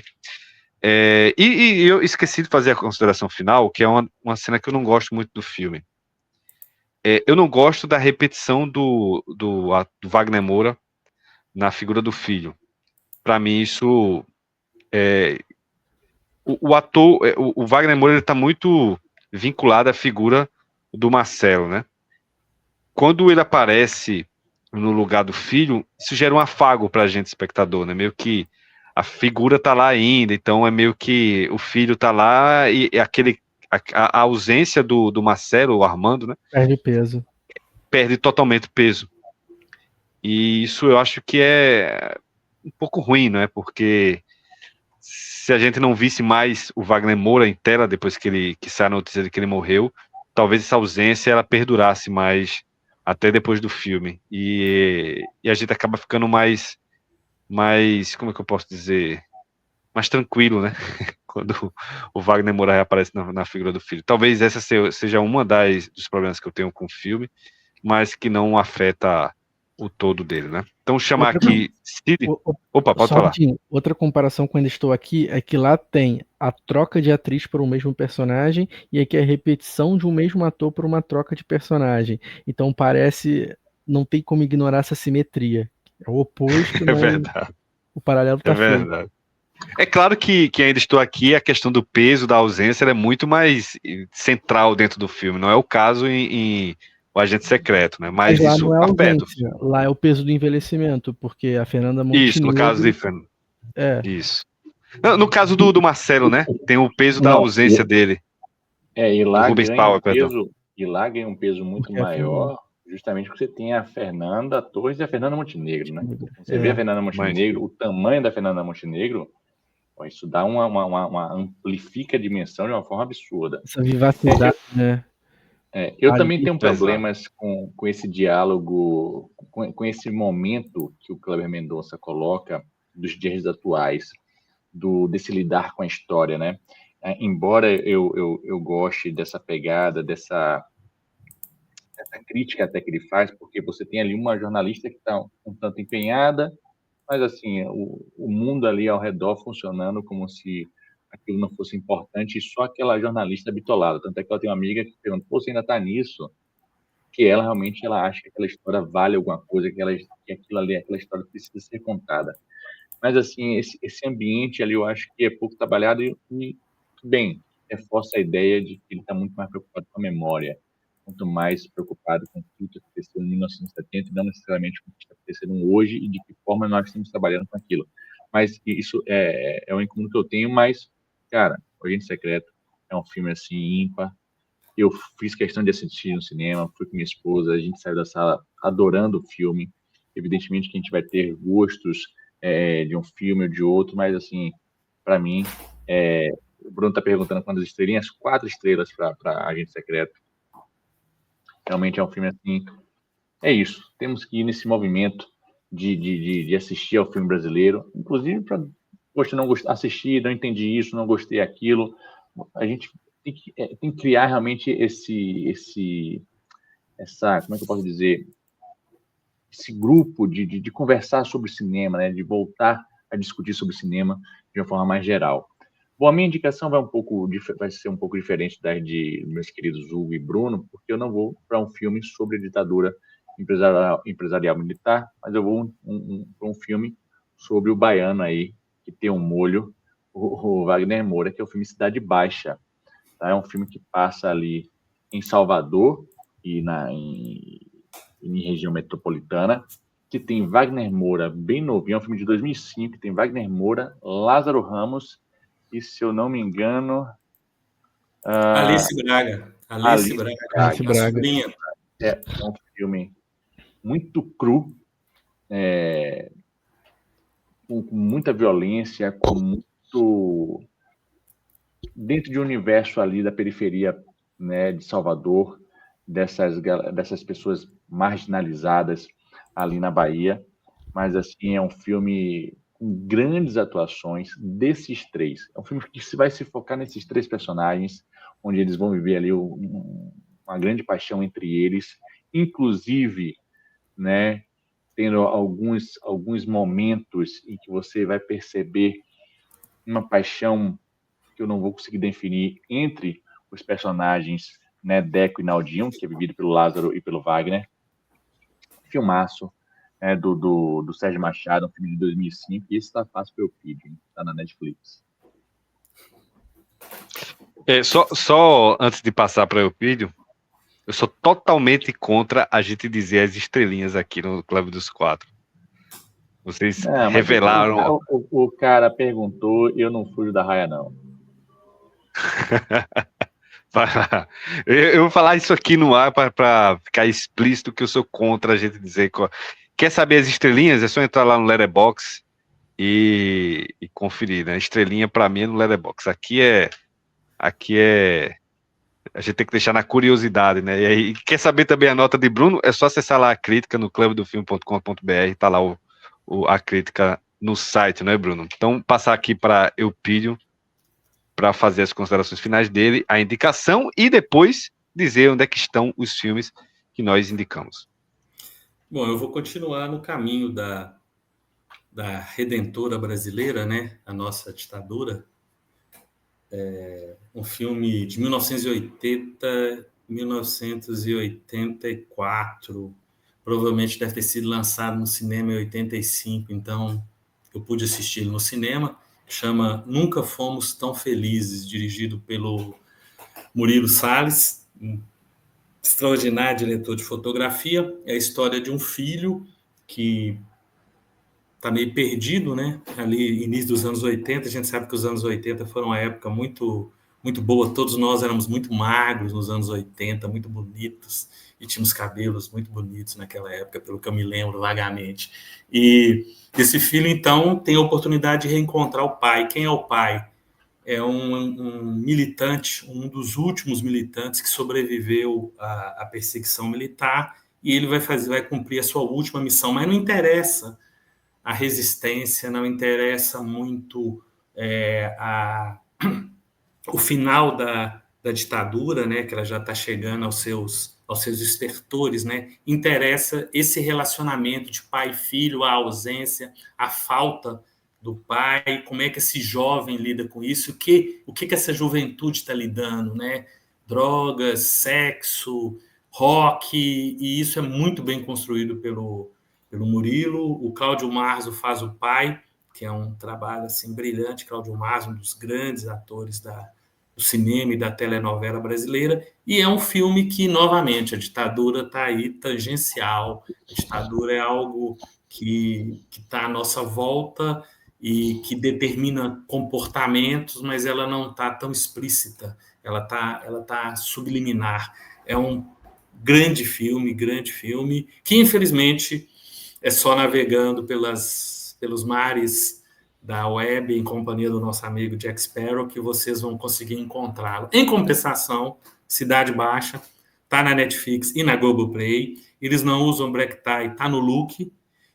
E eu esqueci de fazer a consideração final, que é uma cena que eu não gosto muito do filme. Eu não gosto da repetição do Wagner Moura na figura do filho. Para mim, isso... O ator, o Wagner Moura, ele está muito vinculado à figura do Marcelo, né? Quando ele aparece no lugar do filho, isso gera um afago para a gente, espectador, né? Meio que a figura tá lá ainda, então é meio que o filho tá lá e a ausência do Marcelo, o Armando, né? Perde peso. Perde totalmente peso. E isso eu acho que é um pouco ruim, né? Porque se a gente não visse mais o Wagner Moura em tela depois que sai a notícia de que ele morreu, talvez essa ausência ela perdurasse mais até depois do filme. E a gente acaba ficando mais, como é que eu posso dizer, mais tranquilo, né? Quando o Wagner Moura aparece na figura do filho. Talvez essa seja uma dos problemas que eu tenho com o filme, mas que não afeta o todo dele, né? Então, chamar aqui... Opa, pode falar. Outra comparação com Ainda Estou Aqui é que lá tem a troca de atriz por um mesmo personagem e aqui a repetição de um mesmo ator por uma troca de personagem. Então parece... Não tem como ignorar essa simetria. É o oposto, É verdade. O paralelo tá feito. Verdade. É claro que Ainda Estou Aqui, a questão do peso, da ausência, ela é muito mais central dentro do filme. Não é o caso em O Agente Secreto, né? Mas lá isso não é afeta. Lá é o peso do envelhecimento, porque a Fernanda Montenegro... Isso, no caso de Fernanda. Isso. No caso do Marcelo, né? Tem o peso da ausência dele. E lá ganha um peso muito maior, justamente porque você tem a Fernanda Torres e a Fernanda Montenegro, né? Você vê a Fernanda Montenegro, o tamanho da Fernanda Montenegro, isso dá uma amplifica a dimensão de uma forma absurda. Essa vivacidade, né? Eu também tenho problemas com esse diálogo, com esse momento que o Kleber Mendonça coloca dos dias atuais, desse lidar com a história, né? Embora eu goste dessa pegada, dessa crítica até que ele faz, porque você tem ali uma jornalista que está um tanto empenhada, mas assim, o mundo ali ao redor funcionando como se aquilo não fosse importante e só aquela jornalista bitolada. Tanto é que ela tem uma amiga que pergunta, você ainda está nisso? Que ela realmente acha que aquela história vale alguma coisa, que aquilo ali, aquela história precisa ser contada. Mas assim, esse ambiente ali eu acho que é pouco trabalhado e bem, reforça a ideia de que ele está muito mais preocupado com a memória, muito mais preocupado com o que aconteceu em 1970 e não necessariamente com o que está acontecendo hoje e de que forma nós estamos trabalhando com aquilo. Mas isso é um incômodo que eu tenho, mas, cara, O Agente Secreto é um filme, assim, ímpar. Eu fiz questão de assistir no cinema, fui com minha esposa, a gente saiu da sala adorando o filme. Evidentemente que a gente vai ter gostos de um filme ou de outro, mas, assim, para mim, o Bruno está perguntando quantas estrelinhas, 4 estrelas para Agente Secreto. Realmente é um filme assim, é isso, temos que ir nesse movimento de assistir ao filme brasileiro, inclusive para não assistir, não entendi isso, não gostei aquilo, a gente tem que criar realmente como é que eu posso dizer, esse grupo de conversar sobre cinema, né, de voltar a discutir sobre cinema de uma forma mais geral. Bom, a minha indicação vai ser um pouco diferente da de meus queridos Hugo e Bruno, porque eu não vou para um filme sobre a ditadura empresarial militar, mas eu vou para um filme sobre o baiano aí, que tem um molho, o Wagner Moura, que é o filme Cidade Baixa. Tá? É um filme que passa ali em Salvador e em região metropolitana, que tem Wagner Moura bem novinho, é um filme de 2005, tem Wagner Moura, Lázaro Ramos e, se eu não me engano... Alice Braga. Alice Braga. A sobrinha. É um filme muito cru, com muita violência, com muito... dentro de um universo ali da periferia, né, de Salvador, dessas pessoas marginalizadas ali na Bahia, mas assim é um filme com grandes atuações desses três. É um filme que vai se focar nesses três personagens, onde eles vão viver ali uma grande paixão entre eles, inclusive, né, tendo alguns momentos em que você vai perceber uma paixão que eu não vou conseguir definir entre os personagens, né, Deco e Naldinho, que é vivido pelo Lázaro e pelo Wagner. Filmaço, né, do Sérgio Machado, um filme de 2005, e esse está fácil para eu pedir, está na Netflix. Só antes de passar para o vídeo, eu sou totalmente contra a gente dizer as estrelinhas aqui no Clube dos Quatro. Vocês revelaram... O cara perguntou e eu não fujo da raia, não. Eu vou falar isso aqui no ar para ficar explícito que eu sou contra a gente dizer. Quer saber as estrelinhas? É só entrar lá no Letterboxd e conferir, né? Estrelinha para mim é no Letterboxd. Aqui é a gente tem que deixar na curiosidade, né? E aí, quer saber também a nota de Bruno? É só acessar lá a crítica no clubedofilme.com.br, tá lá a crítica no site, né, Bruno? Então, passar aqui para Eupídio para fazer as considerações finais dele, a indicação, e depois dizer onde é que estão os filmes que nós indicamos. Bom, eu vou continuar no caminho da redentora brasileira, né? A nossa ditadura. Um filme de 1980, 1984, provavelmente deve ter sido lançado no cinema em 85, então eu pude assistir ele no cinema. Chama Nunca Fomos Tão Felizes, dirigido pelo Murilo Salles, um extraordinário diretor de fotografia. É a história de um filho que está meio perdido, né? Ali, início dos anos 80, a gente sabe que os anos 80 foram uma época muito, muito boa. Todos nós éramos muito magros nos anos 80, muito bonitos, e tínhamos cabelos muito bonitos naquela época, pelo que eu me lembro vagamente. E esse filho, então, tem a oportunidade de reencontrar o pai. Quem é o pai? É um militante, um dos últimos militantes que sobreviveu à perseguição militar, e ele vai cumprir a sua última missão, mas não interessa a resistência, não interessa muito o final da ditadura, né, que ela já está chegando aos seus estertores, né? Interessa esse relacionamento de pai e filho, a ausência, a falta do pai, como é que esse jovem lida com isso, o que essa juventude está lidando, né? Drogas, sexo, rock, e isso é muito bem construído pelo Murilo. O Cláudio Marzo faz o pai, que é um trabalho assim brilhante. Cláudio Marzo, um dos grandes atores do cinema e da telenovela brasileira, e é um filme que, novamente, a ditadura está aí tangencial. A ditadura é algo que está à nossa volta e que determina comportamentos, mas ela não está tão explícita, ela tá subliminar. É um grande filme, que, infelizmente, é só navegando pelos mares da web, em companhia do nosso amigo Jack Sparrow, que vocês vão conseguir encontrá-lo. Em compensação, Cidade Baixa está na Netflix e na Globoplay. Eles não usam black tie, está no look.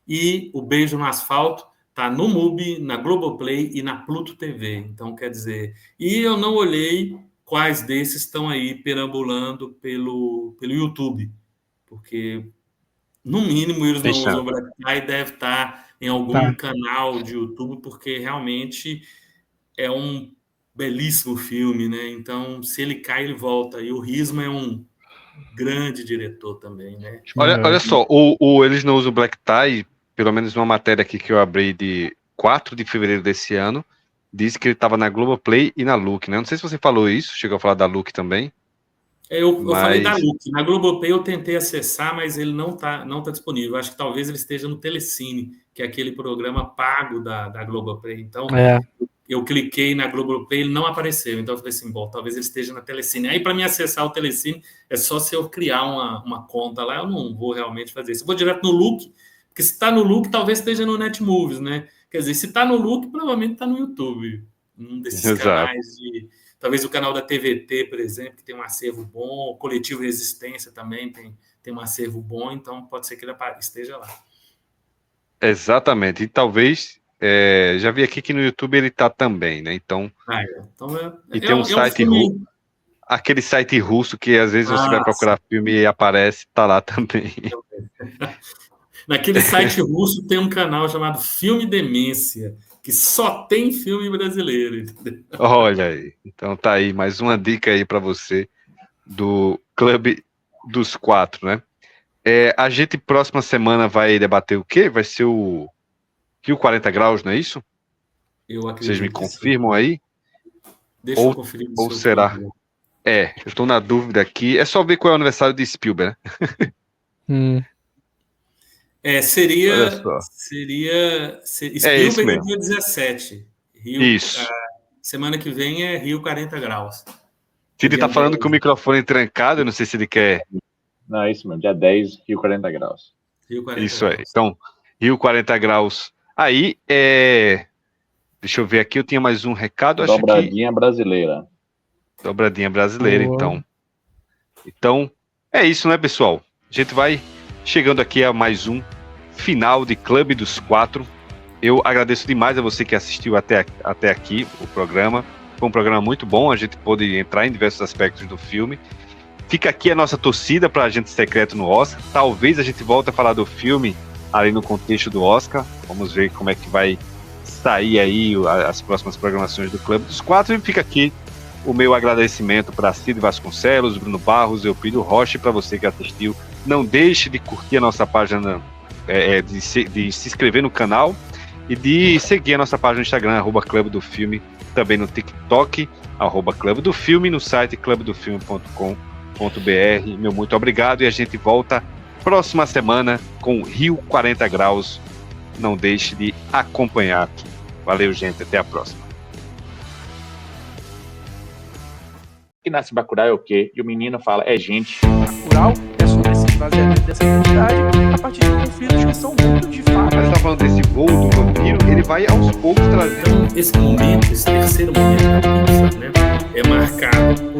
E O Beijo no Asfalto Tá no MUBI, na Globoplay e na Pluto TV. Então, quer dizer... E eu não olhei quais desses estão aí perambulando pelo YouTube, porque, no mínimo, eles não usam o Black Tie, deve estar em algum canal de YouTube, porque realmente é um belíssimo filme, né? Então, se ele cai, ele volta. E o Risma é um grande diretor também, né? Olha só, eles não usam o Black Tie, pelo menos numa matéria aqui que eu abri de 4 de fevereiro desse ano, disse que ele estava na Globoplay e na Look, né? Não sei se você falou isso, chegou a falar da Look também. Eu falei da Look. Na Globoplay eu tentei acessar, mas ele não tá disponível. Acho que talvez ele esteja no Telecine, que é aquele programa pago da Globoplay. Então, eu cliquei na Globoplay, ele não apareceu. Então, eu falei assim, bom, talvez ele esteja na Telecine. Aí, para mim acessar o Telecine, é só se eu criar uma conta lá. Eu não vou realmente fazer isso. Eu vou direto no Look, porque se está no Look, talvez esteja no Netmovies, né? Quer dizer, se está no Look, provavelmente está no YouTube. Um desses canais de... Talvez o canal da TVT, por exemplo, que tem um acervo bom. O Coletivo Resistência também tem um acervo bom. Então, pode ser que ele esteja lá. Exatamente. E talvez... já vi aqui que no YouTube ele tá também, né? Então, e tem um site russo, aquele site russo que às vezes você vai procurar filme e aparece, tá lá também. Naquele site russo tem um canal chamado Filme Demência, que só tem filme brasileiro. Entendeu? Olha aí. Então tá aí mais uma dica aí para você do Clube dos Quatro, né? A gente próxima semana vai debater o quê? Vai ser o Rio 40 Graus, não é isso? Eu acredito. Vocês me confirmam aí? Deixa eu conferir. Ou será? Eu estou na dúvida aqui. É só ver qual é o aniversário de Spielberg, né? Seria Spielberg é dia 17. Isso. Semana que vem é Rio 40 Graus. Ele tá falando com o microfone trancado, eu não sei se ele quer... Não, é isso mesmo, dia 10, Rio 40 Graus. Rio 40 isso graus. Aí. Então, Rio 40 Graus. Aí, deixa eu ver aqui, eu tinha mais um recado. Dobradinha brasileira. Dobradinha brasileira, então. Então, é isso, né, pessoal? A gente vai chegando aqui a mais um final de Clube dos Quatro. Eu agradeço demais a você que assistiu até aqui o programa. Foi um programa muito bom, a gente pôde entrar em diversos aspectos do filme. Fica aqui a nossa torcida para Agente Secreto no Oscar. Talvez a gente volte a falar do filme ali no contexto do Oscar. Vamos ver como é que vai sair aí as próximas programações do Clube dos Quatro. E fica aqui o meu agradecimento para Cid Vasconcelos, Bruno Barros, Eupídio Rocha, e para você que assistiu. Não deixe de curtir a nossa página, de se inscrever no canal e de seguir a nossa página no Instagram, @Clube do Filme, também no TikTok, @Clube do Filme, no site clubedofilme.com.br. Meu muito obrigado e a gente volta próxima semana com Rio 40 Graus. Não deixe de acompanhar aqui. Valeu, gente. Até a próxima. Que nasce Bacurau é o quê? E o menino fala, gente. Bacurau é sobre esse esvaziamento dessa identidade a partir de conflitos que são muito de fato. Mas você tá falando desse voo do vampiro, ele vai aos poucos trazendo. Então, esse momento, esse terceiro momento da pizza, né, é marcado